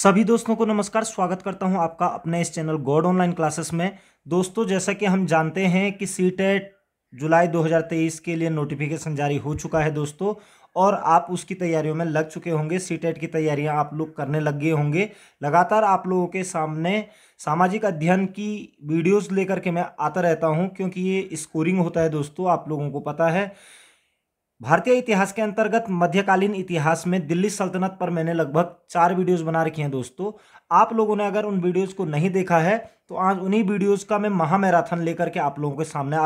सभी दोस्तों को नमस्कार। स्वागत करता हूं आपका अपने इस चैनल गॉड ऑनलाइन क्लासेस में। दोस्तों, जैसा कि हम जानते हैं कि सीटेट जुलाई 2023 के लिए नोटिफिकेशन जारी हो चुका है दोस्तों, और आप उसकी तैयारियों में लग चुके होंगे। सीटेट की तैयारियां आप लोग करने लग गए होंगे। लगातार आप लोगों के सामने सामाजिक अध्ययन की वीडियोस लेकर के मैं आता रहता हूं, क्योंकि ये स्कोरिंग होता है दोस्तों, आप लोगों को पता है। भारतीय इतिहास के अंतर्गत मध्यकालीन इतिहास में दिल्ली सल्तनत पर मैंने लगभग 4 वीडियोस बना रखी हैं दोस्तों। आप लोगों ने अगर उन वीडियोस को नहीं देखा है तो आज उन्हीं वीडियोस का मैं महामैराथन लेकर के आप लोगों के सामने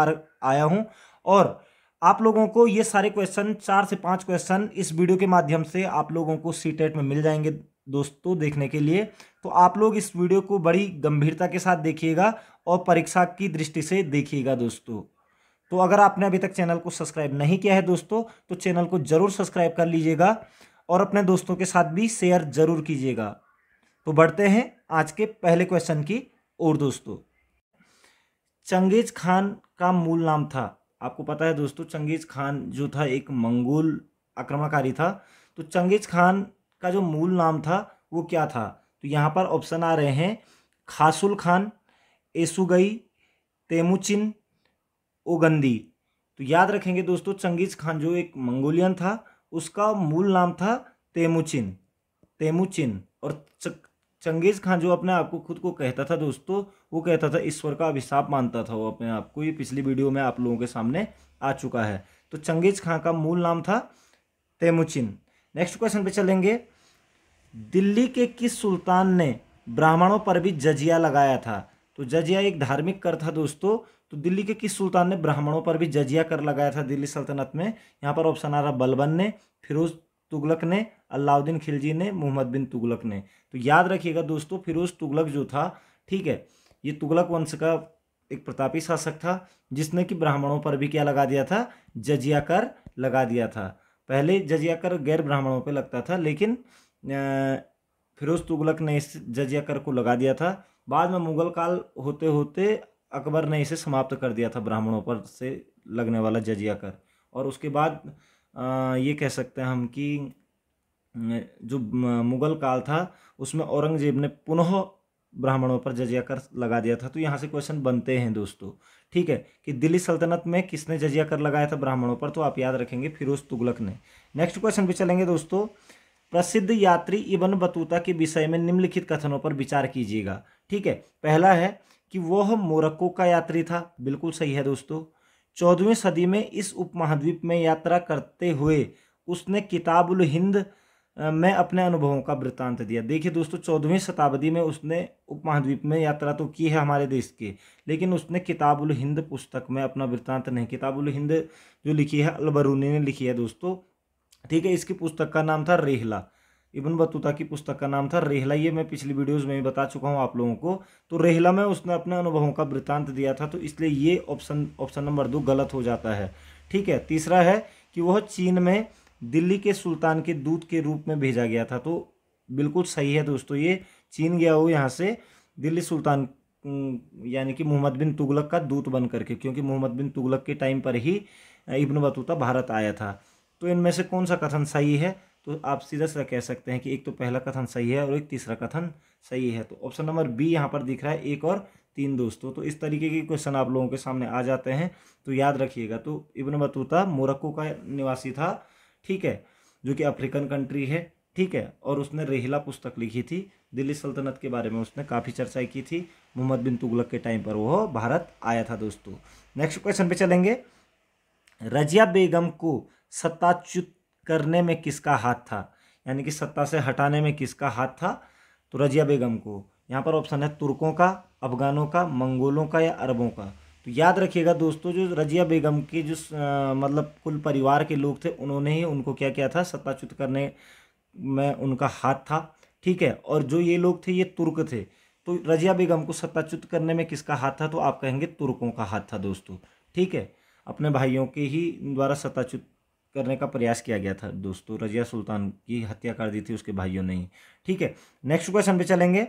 आया हूं, और आप लोगों को ये सारे क्वेश्चन 4 से 5 क्वेश्चन इस वीडियो के माध्यम से आप लोगों को सीटेट में मिल जाएंगे दोस्तों देखने के लिए। तो आप लोग इस वीडियो को बड़ी गंभीरता के साथ देखिएगा और परीक्षा की दृष्टि से देखिएगा दोस्तों। तो अगर आपने अभी तक चैनल को सब्सक्राइब नहीं किया है दोस्तों, तो चैनल को जरूर सब्सक्राइब कर लीजिएगा और अपने दोस्तों के साथ भी शेयर जरूर कीजिएगा। तो बढ़ते हैं आज के पहले क्वेश्चन की ओर दोस्तों। चंगेज खान का मूल नाम था। आपको पता है दोस्तों, चंगेज खान जो था एक मंगोल आक्रमणकारी था। तो चंगेज खान का जो मूल नाम था वो क्या था? तो यहाँ पर ऑप्शन आ रहे हैं खासुल खान, एसुगई, तेमुचिन, ओगंदी। तो याद रखेंगे दोस्तों, चंगेज खान जो एक मंगोलियन था उसका मूल नाम था तेमुचिन। तेमुचिन। और चंगेज खान जो अपने आप को खुद को कहता था दोस्तों, वो कहता था ईश्वर का अभिशाप मानता था वो अपने आप को। ये पिछली वीडियो में आप लोगों के सामने आ चुका है। तो चंगेज खान का मूल नाम था तेमुचिन। नेक्स्ट क्वेश्चन पे चलेंगे। दिल्ली के किस सुल्तान ने ब्राह्मणों पर भी जजिया लगाया था? तो जजिया एक धार्मिक कर था दोस्तों। तो दिल्ली के किस सुल्तान ने ब्राह्मणों पर भी जजिया कर लगाया था दिल्ली सल्तनत में? यहाँ पर ऑप्शन आ रहा बलबन ने, फिरोज तुगलक ने, अलाउद्दीन खिलजी ने, मोहम्मद बिन तुगलक ने। तो याद रखिएगा दोस्तों, फिरोज तुगलक जो था, ठीक है, ये तुगलक वंश का एक प्रतापी शासक था जिसने कि ब्राह्मणों पर भी क्या लगा दिया था? जजिया कर लगा दिया था। पहले जजिया कर गैर ब्राह्मणों पर लगता था, लेकिन फिरोज तुगलक ने इस जजिया कर को लगा दिया था। बाद में मुगल काल होते होते अकबर ने इसे समाप्त कर दिया था, ब्राह्मणों पर से लगने वाला जजिया कर। और उसके बाद ये कह सकते हैं हम कि जो मुगल काल था उसमें औरंगजेब ने पुनः ब्राह्मणों पर जजिया कर लगा दिया था। तो यहाँ से क्वेश्चन बनते हैं दोस्तों, ठीक है, कि दिल्ली सल्तनत में किसने जजिया कर लगाया था ब्राह्मणों पर? तो आप याद रखेंगे फिरोज तुगलक ने। नेक्स्ट क्वेश्चन पे चलेंगे दोस्तों। प्रसिद्ध यात्री इब्न बतूता के विषय में निम्नलिखित कथनों पर विचार कीजिएगा। ठीक है, पहला है कि वह मोरक्को का यात्री था। बिल्कुल सही है दोस्तों। 14वीं सदी में इस उपमहाद्वीप में यात्रा करते हुए उसने किताबुल हिंद में अपने अनुभवों का वृत्तांत दिया। देखिए दोस्तों, 14वीं शताब्दी में उसने उपमहाद्वीप में यात्रा तो की है हमारे देश के, लेकिन उसने किताबुल हिंद पुस्तक में अपना वृत्तांत नहीं। किताबुल हिंद जो लिखी है अल-बरूनी ने लिखी है दोस्तों, ठीक है। इसकी पुस्तक का नाम था रेहला। इब्न बतूता की पुस्तक का नाम था रेहला। ये मैं पिछली वीडियोस में भी बता चुका हूँ आप लोगों को। तो रेहला में उसने अपने अनुभवों का वृत्तांत दिया था, तो इसलिए ये ऑप्शन नंबर 2 गलत हो जाता है। ठीक है। तीसरा है कि वह चीन में दिल्ली के सुल्तान के दूत के रूप में भेजा गया था। तो बिल्कुल सही है दोस्तों, ये चीन गया हो यहाँ से दिल्ली सुल्तान यानी कि मोहम्मद बिन तुगलक का दूत बन करके, क्योंकि मोहम्मद बिन तुगलक के टाइम पर ही इब्न बतूता भारत आया था। तो इनमें से कौन सा कथन सही है? तो आप सीधा सीधा कह सकते हैं कि एक तो पहला कथन सही है और एक तीसरा कथन सही है। तो ऑप्शन नंबर बी यहाँ पर दिख रहा है 1 और 3 दोस्तों। तो इस तरीके के क्वेश्चन आप लोगों के सामने आ जाते हैं, तो याद रखिएगा। तो इब्न बतूता मोरक्को का निवासी था, ठीक है, जो कि अफ्रीकन कंट्री है, ठीक है। और उसने रेहला पुस्तक लिखी थी, दिल्ली सल्तनत के बारे में उसने काफ़ी चर्चाएं की थी। मोहम्मद बिन तुगलक के टाइम पर वह भारत आया था दोस्तों। नेक्स्ट क्वेश्चन पे चलेंगे। रजिया बेगम को सत्ताच्युत करने में किसका हाथ था? यानी कि सत्ता से हटाने में किसका हाथ था? तो रजिया बेगम को। यहाँ पर ऑप्शन है तुर्कों का, अफगानों का, मंगोलों का या अरबों का। तो याद रखिएगा दोस्तों, जो रजिया बेगम के जो मतलब कुल परिवार के लोग थे, उन्होंने ही उनको क्या किया था? सत्ताच्युत करने में उनका हाथ था, ठीक है। और जो ये लोग थे ये तुर्क थे। तो रजिया बेगम को सत्ताच्युत करने में किसका हाथ था? तो आप कहेंगे तुर्कों का हाथ था दोस्तों, ठीक है। अपने भाइयों के ही द्वारा सत्ताच्युत करने का प्रयास किया गया था दोस्तों। रजिया सुल्तान की हत्या कर दी थी उसके भाइयों ने ही, ठीक है। नेक्स्ट क्वेश्चन पे चलेंगे।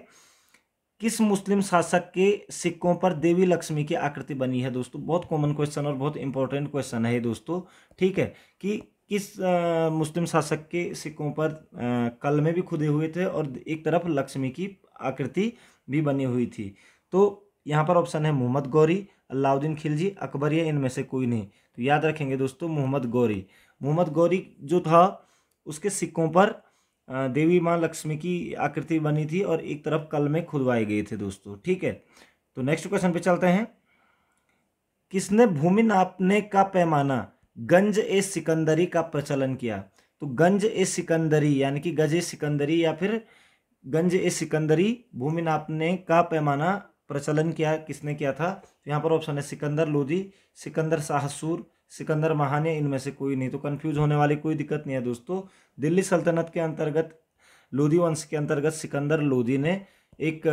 किस मुस्लिम शासक के सिक्कों पर देवी लक्ष्मी की आकृति बनी है? दोस्तों बहुत कॉमन क्वेश्चन और बहुत इंपॉर्टेंट क्वेश्चन है दोस्तों, ठीक है, कि किस मुस्लिम शासक के सिक्कों पर कलमे भी खुदे हुए थे और एक तरफ लक्ष्मी की आकृति भी बनी हुई थी। तो यहाँ पर ऑप्शन है मोहम्मद गौरी, अलाउद्दीन खिलजी, अकबर या इनमें से कोई नहीं। तो याद रखेंगे दोस्तों मोहम्मद गौरी। मोहम्मद गौरी जो था उसके सिक्कों पर देवी माँ लक्ष्मी की आकृति बनी थी और एक तरफ कलमे खुदवाए गए थे दोस्तों। ठीक है, तो नेक्स्ट क्वेश्चन पे चलते हैं। किसने भूमि नापने का पैमाना गंज ए सिकंदरी का प्रचलन किया? तो गंज ए सिकंदरी यानी कि गज ए सिकंदरी या फिर गंज ए सिकंदरी भूमि नापने का पैमाना प्रचलन किया किसने किया था? तो यहाँ पर ऑप्शन है सिकंदर लोदी, सिकंदर शाहसूर, सिकंदर महान या इनमें से कोई नहीं। तो कंफ्यूज होने वाली कोई दिक्कत नहीं है दोस्तों। दिल्ली सल्तनत के अंतर्गत लोदी वंश के अंतर्गत सिकंदर लोदी ने एक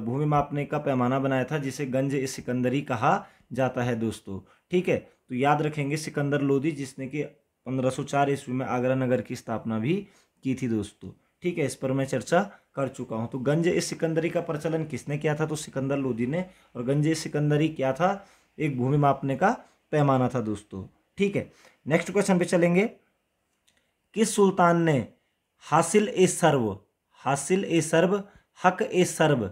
भूमि मापने का पैमाना बनाया था जिसे गंज ए सिकंदरी कहा जाता है दोस्तों। ठीक है, तो याद रखेंगे सिकंदर लोदी जिसने कि 1504 ईस्वी में आगरा नगर की स्थापना भी की थी दोस्तों। ठीक है, इस पर मैं चर्चा कर चुका हूं। तो गंज ए सिकंदरी का प्रचलन किसने किया था? तो सिकंदर लोदी ने। और गंज ए सिकंदरी क्या था? एक भूमि मापने का पैमाना था दोस्तों। ठीक है, नेक्स्ट क्वेश्चन पे चलेंगे। किस सुल्तान ने हासिल ए सर्व हक ए सर्व,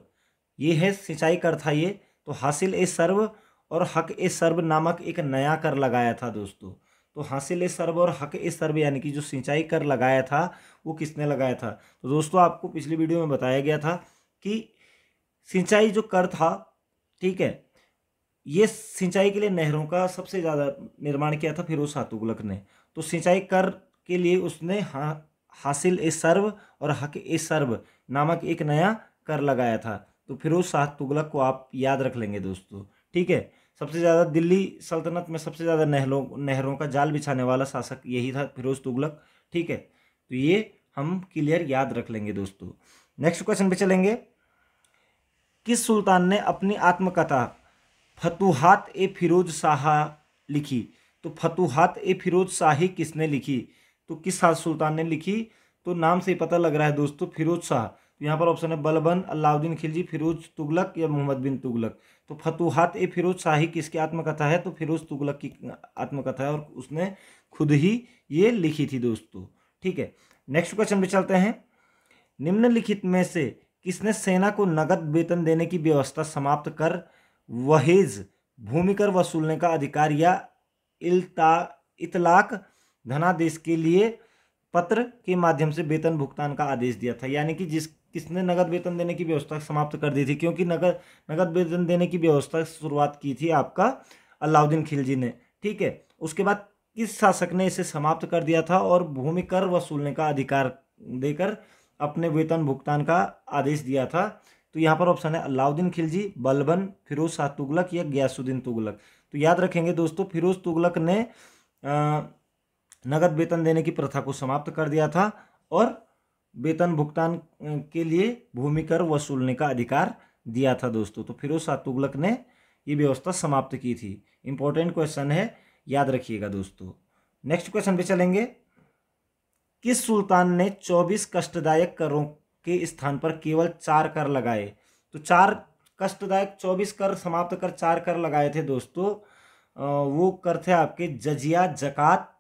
ये है सिंचाई कर था ये, तो हासिल ए सर्व और हक ए सर्व नामक एक नया कर लगाया था दोस्तों। तो हासिल ए सर्व और हक ए सर्व यानी कि जो सिंचाई कर लगाया था वो किसने लगाया था? तो दोस्तों आपको पिछली वीडियो में बताया गया था कि सिंचाई जो कर था, ठीक है, ये सिंचाई के लिए नहरों का सबसे ज़्यादा निर्माण किया था फिरोज शाह तुगलक ने। तो सिंचाई कर के लिए उसने हासिल ए सर्व और हक ए सर्व नामक एक नया कर लगाया था। तो फिरोज शाह तुगलक को आप याद रख लेंगे दोस्तों। ठीक है, सबसे ज़्यादा दिल्ली सल्तनत में सबसे ज़्यादा नहरों का जाल बिछाने वाला शासक यही था, फिरोज तुगलक। ठीक है, तो ये हम क्लियर याद रख लेंगे दोस्तों। नेक्स्ट क्वेश्चन पे चलेंगे। किस सुल्तान ने अपनी आत्मकथा फतुहात ए फिरोज शाह लिखी? तो फतुहात ए फिरोज शाही किसने लिखी? तो किस सुल्तान ने लिखी? तो नाम से ही पता लग रहा है दोस्तों, फिरोज शाह। तो यहाँ पर ऑप्शन है बलबन, अलाउद्दीन खिलजी, फिरोज तुगलक या मोहम्मद बिन तुगलक। तो फतुहात ए फिरोज शाही किसकी आत्मकथा है? तो फिरोज तुगलक की आत्मकथा है और उसने खुद ही ये लिखी थी दोस्तों। ठीक है, नेक्स्ट क्वेश्चन पे चलते हैं। निम्नलिखित में से किसने सेना को नगद वेतन देने की व्यवस्था समाप्त कर वहेज भूमि कर वसूलने का अधिकार या इतलाक धनादेश के लिए पत्र के माध्यम से वेतन भुगतान का आदेश दिया था? यानी कि किसने नगद वेतन देने की व्यवस्था समाप्त कर दी थी, क्योंकि नगद वेतन देने की व्यवस्था शुरुआत की थी आपका अलाउद्दीन खिलजी ने। ठीक है, उसके बाद किस शासक ने इसे समाप्त कर दिया था और भूमि कर वसूलने का अधिकार देकर अपने वेतन भुगतान का आदेश दिया था? तो यहाँ पर ऑप्शन है अलाउद्दीन खिलजी, बलबन, फिरोज शाह तुगलक या गयासुद्दीन तुगलक। तो याद रखेंगे दोस्तों, फिरोज तुगलक ने नगद वेतन देने की प्रथा को समाप्त कर दिया था और वेतन भुगतान के लिए भूमि कर वसूलने का अधिकार दिया था दोस्तों। तो फिरोज शाह तुगलक ने ये व्यवस्था समाप्त की थी। इंपॉर्टेंट क्वेश्चन है, याद रखिएगा दोस्तों। नेक्स्ट क्वेश्चन पे चलेंगे। किस सुल्तान ने 24 कष्टदायक करों के स्थान पर केवल 4 कर लगाए? तो 4 कष्टदायक 24 कर समाप्त कर 4 कर लगाए थे दोस्तों। वो कर थे आपके जजिया, जकात,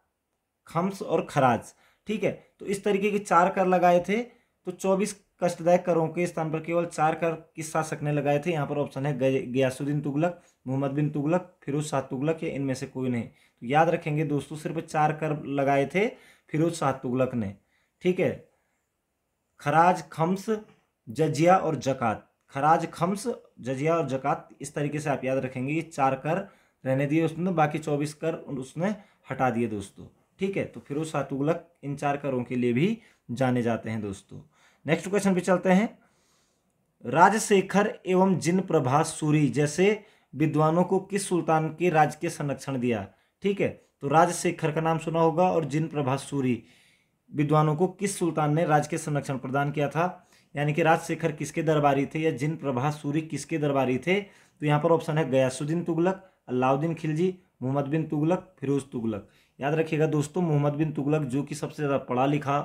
खम्स और खराज। ठीक है, तो इस तरीके के 4 कर लगाए थे। तो 24 कष्टदायक करों के स्थान पर केवल 4 कर किस शासक ने लगाए थे? यहाँ पर ऑप्शन है गयासुद्दीन तुगलक, मोहम्मद बिन तुगलक, फिरोज शाह तुगलक या इनमें से कोई नहीं। तो याद रखेंगे दोस्तों, सिर्फ 4 कर लगाए थे फिरोज शाह तुगलक ने। ठीक है, खराज, खम्स, जजिया और जकात। खराज, खम्स, जजिया और जकात, इस तरीके से आप याद रखेंगे। ये 4 कर रहने दिए उसने, बाकी 24 कर उसने हटा दिए दोस्तों। ठीक है, तो फिरोज शाह तुगलक इन 4 करों के लिए भी जाने जाते हैं दोस्तों। नेक्स्ट क्वेश्चन पे चलते हैं। राजशेखर एवं जिन प्रभा सूरी जैसे विद्वानों को किस सुल्तान के राज्य के संरक्षण दिया? ठीक है, तो राजशेखर का नाम सुना होगा और जिन प्रभा सूरी विद्वानों को किस सुल्तान ने राज्य के संरक्षण प्रदान किया था? यानी कि राजशेखर किसके दरबारी थे या जिन प्रभा सूरी किसके दरबारी थे? तो यहाँ पर ऑप्शन है गयासुद्दीन तुगलक, अलाउद्दीन खिलजी, मोहम्मद बिन तुगलक, फिरोज तुगलक। याद रखिएगा दोस्तों, मोहम्मद बिन तुगलक जो कि सबसे ज़्यादा पढ़ा लिखा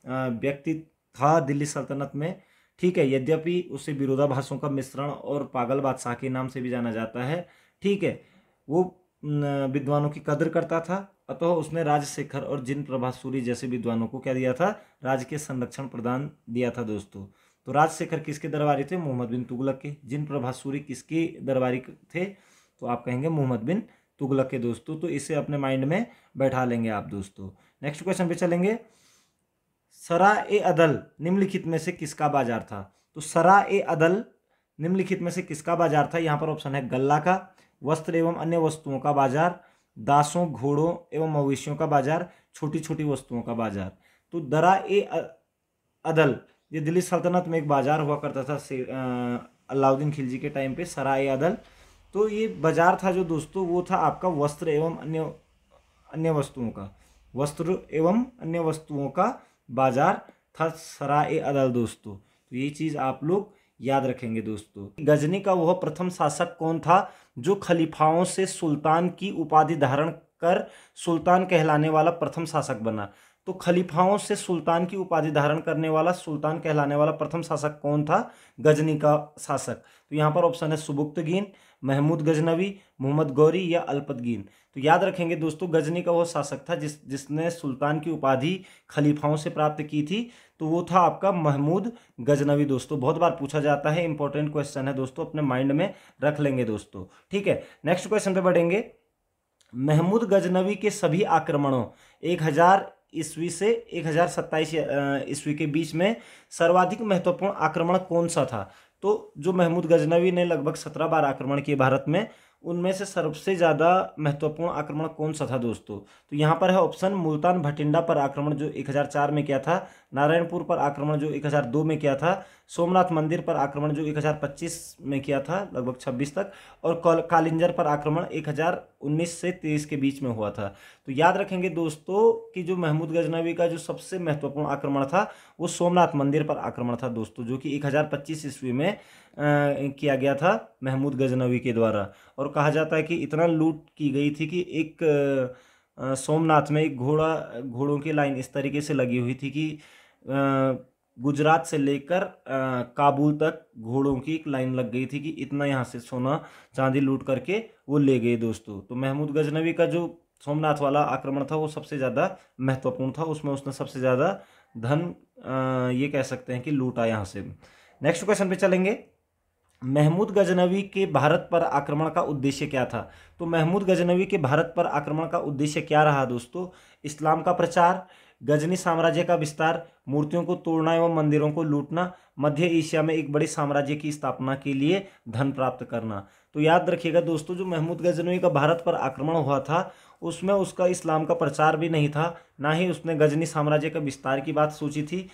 व्यक्ति था दिल्ली सल्तनत में। ठीक है, यद्यपि उसे विरोधाभासों का मिश्रण और पागल बादशाह के नाम से भी जाना जाता है। ठीक है, वो विद्वानों की कदर करता था, अतः उसने राजशेखर और जिन प्रभासूरी जैसे विद्वानों को क्या दिया था, राजकीय संरक्षण प्रदान दिया था दोस्तों। तो राजशेखर किसके दरबारी थे, मोहम्मद बिन तुगलक के। जिन प्रभासूरी किसके दरबारी थे, तो आप कहेंगे मोहम्मद बिन तुगलक के दोस्तों। तो इसे अपने माइंड में बैठा लेंगे आप दोस्तों। नेक्स्ट क्वेश्चन पे चलेंगे। सराय अदल निम्नलिखित में से किसका बाजार था। तो सराय अदल निम्नलिखित में से किसका बाजार था। यहाँ पर ऑप्शन है गल्ला का, वस्त्र एवं अन्य वस्तुओं का बाजार, दासों घोड़ों एवं मवेशियों का बाजार, छोटी छोटी वस्तुओं का बाजार। तो दरा-ए अदल ये दिल्ली सल्तनत में एक बाजार हुआ करता था अलाउद्दीन खिलजी के टाइम पे, सराय अदल। तो ये बाजार था जो दोस्तों वो था आपका वस्त्र एवं अन्य वस्तुओं का, वस्त्र एवं अन्य वस्तुओं का बाजार था सराय अदल दोस्तों। तो ये चीज़ आप लोग याद रखेंगे दोस्तों। गजनी का वह प्रथम शासक कौन था जो खलीफाओं से सुल्तान की उपाधि धारण कर सुल्तान कहलाने वाला प्रथम शासक बना। तो खलीफाओं से सुल्तान की उपाधि धारण करने वाला, सुल्तान कहलाने वाला प्रथम शासक कौन था, गजनी का शासक। तो यहाँ पर ऑप्शन है सुबुक्तगीन, महमूद गजनवी, मोहम्मद गौरी या अल्पतगीन। तो याद रखेंगे दोस्तों, गजनी का वो शासक था जिसने सुल्तान की उपाधि खलीफाओं से प्राप्त की थी, तो वो था आपका महमूद गजनवी दोस्तों। बहुत बार पूछा जाता है, इंपॉर्टेंट क्वेश्चन है दोस्तों, अपने माइंड में रख लेंगे दोस्तों। ठीक है, नेक्स्ट क्वेश्चन पे बढ़ेंगे। महमूद गजनवी के सभी आक्रमणों 1000 ईस्वी से 1027 ईस्वी के बीच में सर्वाधिक महत्वपूर्ण आक्रमण कौन सा था। तो जो महमूद गजनवी ने लगभग 17 बार आक्रमण किए भारत में, उनमें से सबसे ज़्यादा महत्वपूर्ण आक्रमण कौन सा था दोस्तों। तो यहाँ पर है ऑप्शन मुल्तान भटिंडा पर आक्रमण जो 1004 में किया था, नारायणपुर पर आक्रमण जो 1002 में किया था, सोमनाथ मंदिर पर आक्रमण जो 1025 में किया था लगभग 26 तक, और कालिंजर पर आक्रमण 1019 से 23 के बीच में हुआ था। तो याद रखेंगे दोस्तों कि जो महमूद गजनवी का जो सबसे महत्वपूर्ण आक्रमण था वो सोमनाथ मंदिर पर आक्रमण था दोस्तों, जो कि 1025 ईस्वी में किया गया था महमूद गजनवी के द्वारा। और कहा जाता है कि इतना लूट की गई थी कि एक सोमनाथ में एक घोड़ों की लाइन इस तरीके से लगी हुई थी कि गुजरात से लेकर काबुल तक घोड़ों की एक लाइन लग गई थी कि इतना यहाँ से सोना चांदी लूट करके वो ले गए दोस्तों। तो महमूद गजनवी का जो सोमनाथ वाला आक्रमण था वो सबसे ज़्यादा महत्वपूर्ण था, उसमें उसने सबसे ज़्यादा धन ये कह सकते हैं कि लूटा यहाँ से। नेक्स्ट क्वेश्चन पे चलेंगे। महमूद गजनवी के भारत पर आक्रमण का उद्देश्य क्या था। तो महमूद गजनवी के भारत पर आक्रमण का उद्देश्य क्या रहा दोस्तों। इस्लाम का प्रचार, गजनी साम्राज्य का विस्तार, मूर्तियों को तोड़ना एवं मंदिरों को लूटना, मध्य एशिया में एक बड़े साम्राज्य की स्थापना के लिए धन प्राप्त करना। तो याद रखिएगा दोस्तों, जो महमूद गजनवी का भारत पर आक्रमण हुआ था उसमें उसका इस्लाम का प्रचार भी नहीं था, ना ही उसने गजनी साम्राज्य का विस्तार की बात सोची थी,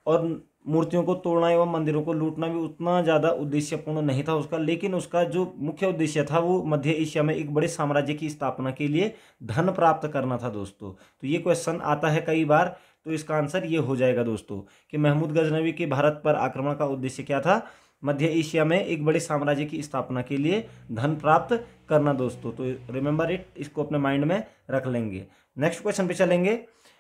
और मूर्तियों को तोड़ना एवं मंदिरों को लूटना भी उतना ज़्यादा उद्देश्यपूर्ण नहीं था उसका। लेकिन उसका जो मुख्य उद्देश्य था वो मध्य एशिया में एक बड़े साम्राज्य की स्थापना के लिए धन प्राप्त करना था दोस्तों। तो ये क्वेश्चन आता है कई बार, तो इसका आंसर ये हो जाएगा दोस्तों कि महमूद गजनवी के भारत पर आक्रमण का उद्देश्य क्या था, मध्य एशिया में एक बड़े साम्राज्य की स्थापना के लिए धन प्राप्त करना दोस्तों। तो रिमेंबर इट, इसको अपने माइंड में रख लेंगे। नेक्स्ट क्वेश्चन पे चलेंगे।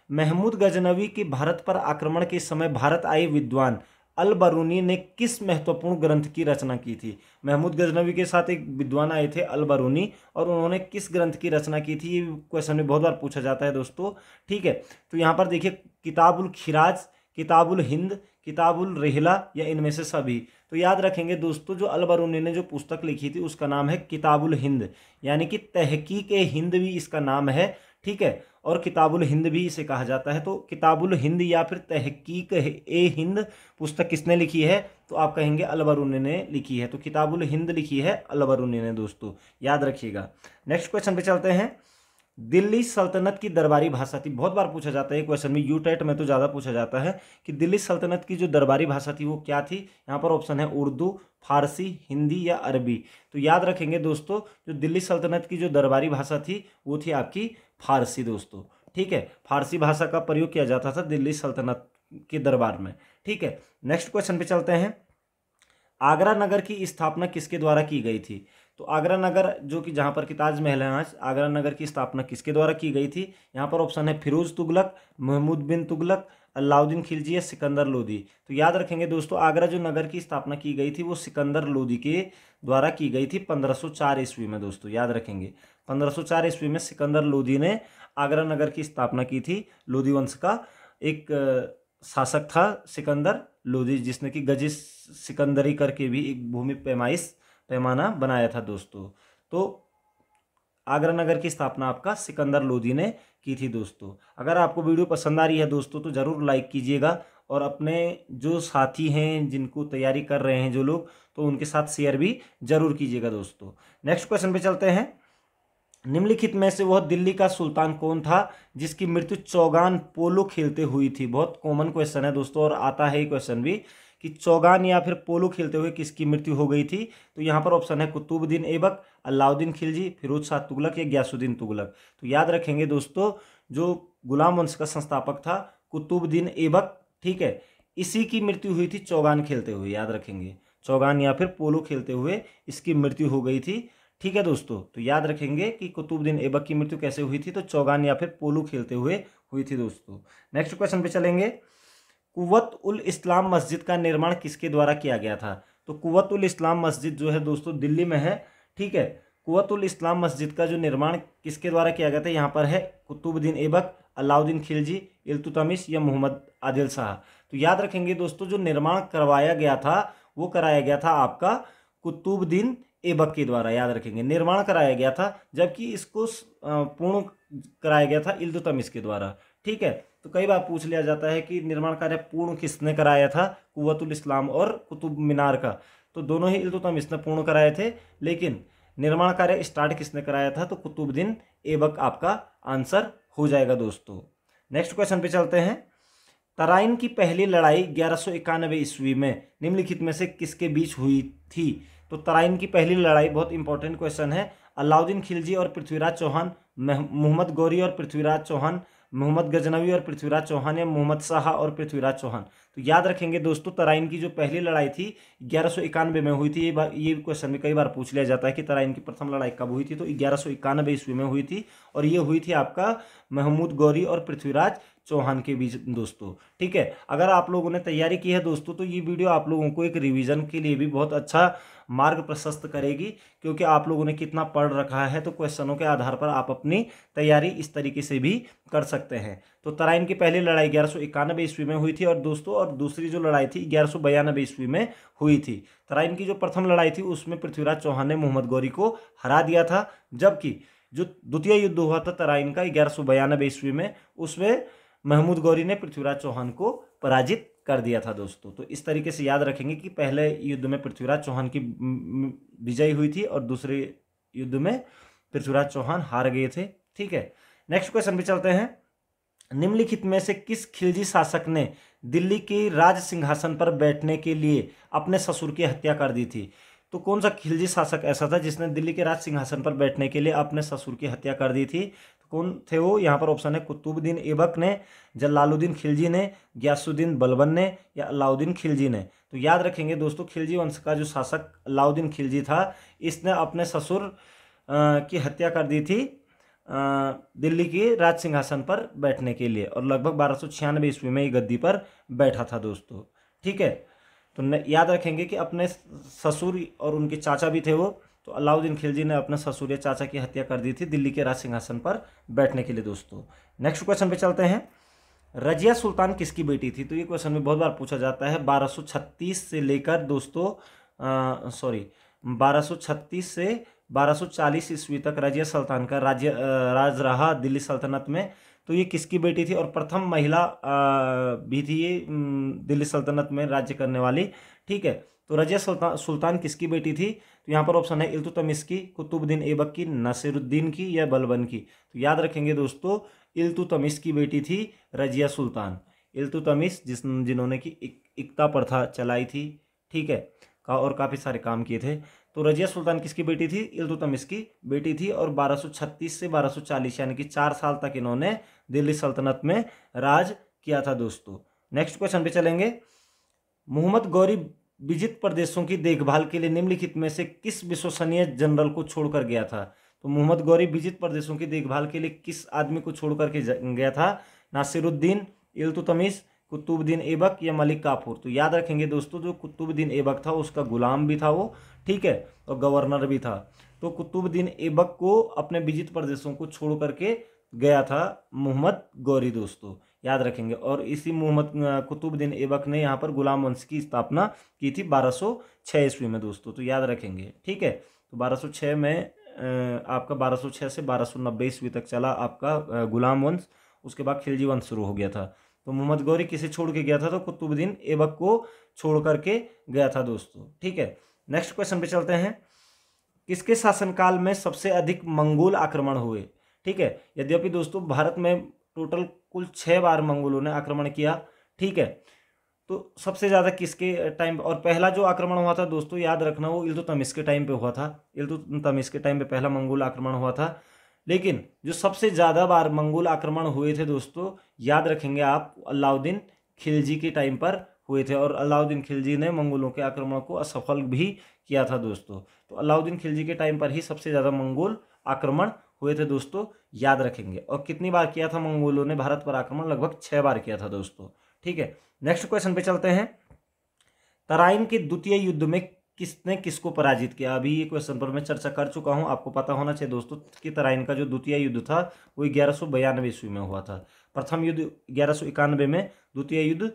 महमूद गजनवी के भारत पर आक्रमण के समय भारत आए विद्वान अल बरूनी ने किस महत्वपूर्ण ग्रंथ की रचना की थी। महमूद गजनवी के साथ एक विद्वान आए थे अल बरूनी, और उन्होंने किस ग्रंथ की रचना की थी, ये क्वेश्चन में बहुत बार पूछा जाता है दोस्तों। ठीक है, तो यहाँ पर देखिए किताबुल खिराज, किताबुल हिंद, किताबुल रेहला या इनमें से सभी। तो याद रखेंगे दोस्तों, जो अल बरूनी ने जो पुस्तक लिखी थी उसका नाम है किताबुल हिंद, यानी कि तहकीक ए हिंद भी इसका नाम है। ठीक है, और किताबुल हिंद भी इसे कहा जाता है। तो किताबुल हिंद या फिर तहकीक ए हिंद पुस्तक किसने लिखी है, तो आप कहेंगे अल बरूनी ने लिखी है। तो किताबुल हिंद लिखी है अल बरूनी ने दोस्तों, याद रखिएगा। नेक्स्ट क्वेश्चन पे चलते हैं। दिल्ली सल्तनत की दरबारी भाषा थी, बहुत बार पूछा जाता है क्वेश्चन में, यूटेट में तो ज़्यादा पूछा जाता है कि दिल्ली सल्तनत की जो दरबारी भाषा थी वो क्या थी। यहाँ पर ऑप्शन है उर्दू, फारसी, हिंदी या अरबी। तो याद रखेंगे दोस्तों, जो दिल्ली सल्तनत की जो दरबारी भाषा थी वो थी आपकी फारसी दोस्तों। ठीक है, फारसी भाषा का प्रयोग किया जाता था दिल्ली सल्तनत के दरबार में। ठीक है, नेक्स्ट क्वेश्चन पे चलते हैं। आगरा नगर की स्थापना किसके द्वारा की गई थी। तो आगरा नगर जो कि जहाँ पर कि ताजमहल है आज, आगरा नगर की स्थापना किसके द्वारा की गई थी। यहाँ पर ऑप्शन है फिरोज तुगलक, महमूद बिन तुगलक, अलाउद्दीन खिलजी या सिकंदर लोदी। तो याद रखेंगे दोस्तों, आगरा जो नगर की स्थापना की गई थी वो सिकंदर लोदी के द्वारा की गई थी 1504 ईस्वी में। दोस्तों याद रखेंगे 1504 ईस्वी में सिकंदर लोदी ने आगरा नगर की स्थापना की थी। लोदी वंश का एक शासक था सिकंदर लोदी, जिसने कि गजी सिकंदरी करके भी एक भूमि पैमाना बनाया था दोस्तों। तो आगरा नगर की स्थापना आपका सिकंदर लोदी ने की थी दोस्तों। अगर आपको वीडियो पसंद आ रही है दोस्तों तो ज़रूर लाइक कीजिएगा, और अपने जो साथी हैं जिनको तैयारी कर रहे हैं जो लोग, तो उनके साथ शेयर भी जरूर कीजिएगा दोस्तों। नेक्स्ट क्वेश्चन पे चलते हैं। निम्नलिखित में से वह दिल्ली का सुल्तान कौन था जिसकी मृत्यु चौगान पोलो खेलते हुई थी। बहुत कॉमन क्वेश्चन है दोस्तों, और आता है ये क्वेश्चन भी कि चौगान या फिर पोलो खेलते हुए किसकी मृत्यु हो गई थी। तो यहाँ पर ऑप्शन है कुतुबुद्दीन ऐबक, अलाउद्दीन खिलजी, फिरोज शाह तुगलक या गयासुद्दीन तुगलक। तो याद रखेंगे दोस्तों, जो गुलाम वंश का संस्थापक था कुतुबुद्दीन ऐबक, ठीक है, इसी की मृत्यु हुई थी चौगान खेलते हुए। याद रखेंगे चौगान या फिर पोलो खेलते हुए इसकी मृत्यु हो गई थी। ठीक है दोस्तों, तो याद रखेंगे कि कुतुबुद्दीन ऐबक की मृत्यु कैसे हुई थी, तो चौगान या फिर पोलो खेलते हुए हुई थी दोस्तों। नेक्स्ट क्वेश्चन पे चलेंगे। कुव्वत उल इस्लाम मस्जिद का निर्माण किसके द्वारा किया गया था। तो कुव्वत उल इस्लाम मस्जिद जो है दोस्तों दिल्ली में है। ठीक है, कुव्वत उल इस्लाम मस्जिद का जो निर्माण किसके द्वारा किया गया था, यहाँ पर है कुतुबुद्दीन ऐबक, अलाउद्दीन खिलजी, इल्तुतमिश या मोहम्मद आदिल शाह। तो याद रखेंगे दोस्तों, जो निर्माण करवाया गया था वो कराया गया था आपका कुतुबुद्दीन ऐबक के द्वारा। याद रखेंगे निर्माण कराया गया था, जबकि इसको पूर्ण कराया गया था इल्तुतमिश के द्वारा। ठीक है, तो कई बार पूछ लिया जाता है कि निर्माण कार्य पूर्ण किसने कराया था, कुव्वतुल इस्लाम और कुतुब मीनार का। तो दोनों ही इल्तुतमिश ने पूर्ण कराए थे, लेकिन निर्माण कार्य स्टार्ट किसने कराया था, तो कुतुबुद्दीन ऐबक आपका आंसर हो जाएगा दोस्तों। नेक्स्ट क्वेश्चन पे चलते हैं। तराइन की पहली लड़ाई 1191 ईस्वी में निम्नलिखित में से किसके बीच हुई थी। तो तराइन की पहली लड़ाई बहुत इंपॉर्टेंट क्वेश्चन है। अलाउद्दीन खिलजी और पृथ्वीराज चौहान, मोहम्मद गौरी और पृथ्वीराज चौहान, मोहम्मद गजनवी और पृथ्वीराज चौहान या मोहम्मद शाह और पृथ्वीराज चौहान। तो याद रखेंगे दोस्तों, तराइन की जो पहली लड़ाई थी 1191 में हुई थी। ये क्वेश्चन में कई बार पूछ लिया जाता है कि तराइन की प्रथम लड़ाई कब हुई थी, तो 1191 ईस्वी में हुई थी, और ये हुई थी आपका महमूद गौरी और पृथ्वीराज चौहान के बीच दोस्तों। ठीक है, अगर आप लोगों ने तैयारी की है दोस्तों, तो ये वीडियो आप लोगों को एक रिवीजन के लिए भी बहुत अच्छा मार्ग प्रशस्त करेगी, क्योंकि आप लोगों ने कितना पढ़ रखा है, तो क्वेश्चनों के आधार पर आप अपनी तैयारी इस तरीके से भी कर सकते हैं। तो तराइन की पहली लड़ाई 1191 ईस्वी में हुई थी, और दोस्तों और दूसरी जो लड़ाई थी 1192 ईस्वी में हुई थी। तराइन की जो प्रथम लड़ाई थी उसमें पृथ्वीराज चौहान ने मोहम्मद गौरी को हरा दिया था, जबकि जो द्वितीय युद्ध हुआ था तराइन का 1192 ईस्वी में, उसमें महमूद गौरी ने पृथ्वीराज चौहान को पराजित कर दिया था दोस्तों। तो इस तरीके से याद रखेंगे कि पहले युद्ध में पृथ्वीराज चौहान की विजय हुई थी, और दूसरे युद्ध में पृथ्वीराज चौहान हार गए थे। ठीक है, नेक्स्ट क्वेश्चन पे चलते हैं। निम्नलिखित में से किस खिलजी शासक ने दिल्ली की राज सिंहासन पर बैठने के लिए अपने ससुर की हत्या कर दी थी। तो कौन सा खिलजी शासक ऐसा था जिसने दिल्ली के राज सिंहासन पर बैठने के लिए अपने ससुर की हत्या कर दी थी। तो कौन थे वो, यहाँ पर ऑप्शन है कुतुबुद्दीन ऐबक ने, जलालुद्दीन खिलजी ने, गयासुद्दीन बलबन ने या अलाउद्दीन खिलजी ने। तो याद रखेंगे दोस्तों, खिलजी वंश का जो शासक अलाउद्दीन खिलजी था, इसने अपने ससुर की हत्या कर दी थी दिल्ली की राज सिंहासन पर बैठने के लिए, और लगभग 1296 ईस्वी में ये गद्दी पर बैठा था दोस्तों। ठीक है, तो याद रखेंगे कि अपने ससुर और उनके चाचा भी थे वो, तो अलाउद्दीन खिलजी ने अपने ससुर या चाचा की हत्या कर दी थी दिल्ली के राज सिंहासन पर बैठने के लिए दोस्तों। नेक्स्ट क्वेश्चन पे चलते हैं। रजिया सुल्तान किसकी बेटी थी। तो ये क्वेश्चन में बहुत बार पूछा जाता है। 1236 से लेकर दोस्तों 1236 से 1240 ईस्वी तक रजिया सुल्तान का राज रहा दिल्ली सल्तनत में। तो ये किसकी बेटी थी, और प्रथम महिला भी थी ये दिल्ली सल्तनत में राज्य करने वाली। ठीक है, तो रजिया सुल्तान किसकी बेटी थी। तो यहाँ पर ऑप्शन है इल्तुतमिश की, कुतुबुद्दीन ऐबक की, नासिरुद्दीन की या बलबन की। तो याद रखेंगे दोस्तों, इल्तुतमिश की बेटी थी रजिया सुल्तान। इल्तुतमिश जिन्होंने की इक्ता प्रथा चलाई थी, ठीक है, और काफ़ी सारे काम किए थे। तो रजिया सुल्तान किसकी बेटी थी, इल्तुतमिश की बेटी थी, और 1236 से 1240 यानी कि 4 साल तक इन्होंने दिल्ली सल्तनत में राज किया था दोस्तों। नेक्स्ट क्वेश्चन पे चलेंगे। मोहम्मद गौरी विजित प्रदेशों की देखभाल के लिए निम्नलिखित में से किस विश्वसनीय जनरल को छोड़कर गया था। तो मोहम्मद गौरी विजित प्रदेशों की देखभाल के लिए किस आदमी को छोड़कर के गया था। नासिरुद्दीन, इल्तुतमिश, कुतुबुद्दीन ऐबक या मलिक काफूर। तो याद रखेंगे दोस्तों, जो कुतुबुद्दीन ऐबक था उसका गुलाम भी था वो, ठीक है, और गवर्नर भी था। तो कुतुबुद्दीन ऐबक को अपने विजित प्रदेशों को छोड़ करके गया था मोहम्मद गौरी दोस्तों, याद रखेंगे। और इसी मोहम्मद कुतुबुद्दीन ऐबक ने यहाँ पर गुलाम वंश की स्थापना की थी 1206 ईस्वी में दोस्तों, तो याद रखेंगे, ठीक है। तो 1206 में आपका 1206 से 1290 ईस्वी तक चला आपका गुलाम वंश। उसके बाद खिलजी वंश शुरू हो गया था। तो मोहम्मद गौरी किसे छोड़ के गया था? तो कुतुबुद्दीन ऐबक को छोड़ करके गया था दोस्तों, ठीक है। नेक्स्ट क्वेश्चन पे चलते हैं। किसके शासनकाल में सबसे अधिक मंगोल आक्रमण हुए? ठीक है, यद्यपि दोस्तों भारत में टोटल कुल 6 बार मंगोलों ने आक्रमण किया, ठीक है। तो सबसे ज़्यादा किसके टाइम, और पहला जो आक्रमण हुआ था दोस्तों याद रखना, वो इल्तुतमिश के टाइम पे हुआ था। इल्तुतमिश के टाइम पे पहला मंगोल आक्रमण हुआ था। लेकिन जो सबसे ज़्यादा बार मंगोल आक्रमण हुए थे दोस्तों, याद रखेंगे आप, अलाउद्दीन खिलजी के टाइम पर हुए थे। और अलाउद्दीन खिलजी ने मंगोलों के आक्रमण को असफल भी किया था दोस्तों। तो अलाउद्दीन खिलजी के टाइम पर ही सबसे ज़्यादा मंगोल आक्रमण हुए थे दोस्तों, याद रखेंगे। और कितनी बार किया था मंगोलों ने भारत पर आक्रमण? लगभग 6 बार किया था दोस्तों, ठीक है। नेक्स्ट क्वेश्चन पे चलते हैं। तराइन के द्वितीय युद्ध में किसने किसको पराजित किया? अभी ये क्वेश्चन पर मैं चर्चा कर चुका हूं, आपको पता होना चाहिए दोस्तों कि तराइन का जो द्वितीय युद्ध था वो 1192 ईस्वी में हुआ था। प्रथम युद्ध 1191 में, द्वितीय युद्ध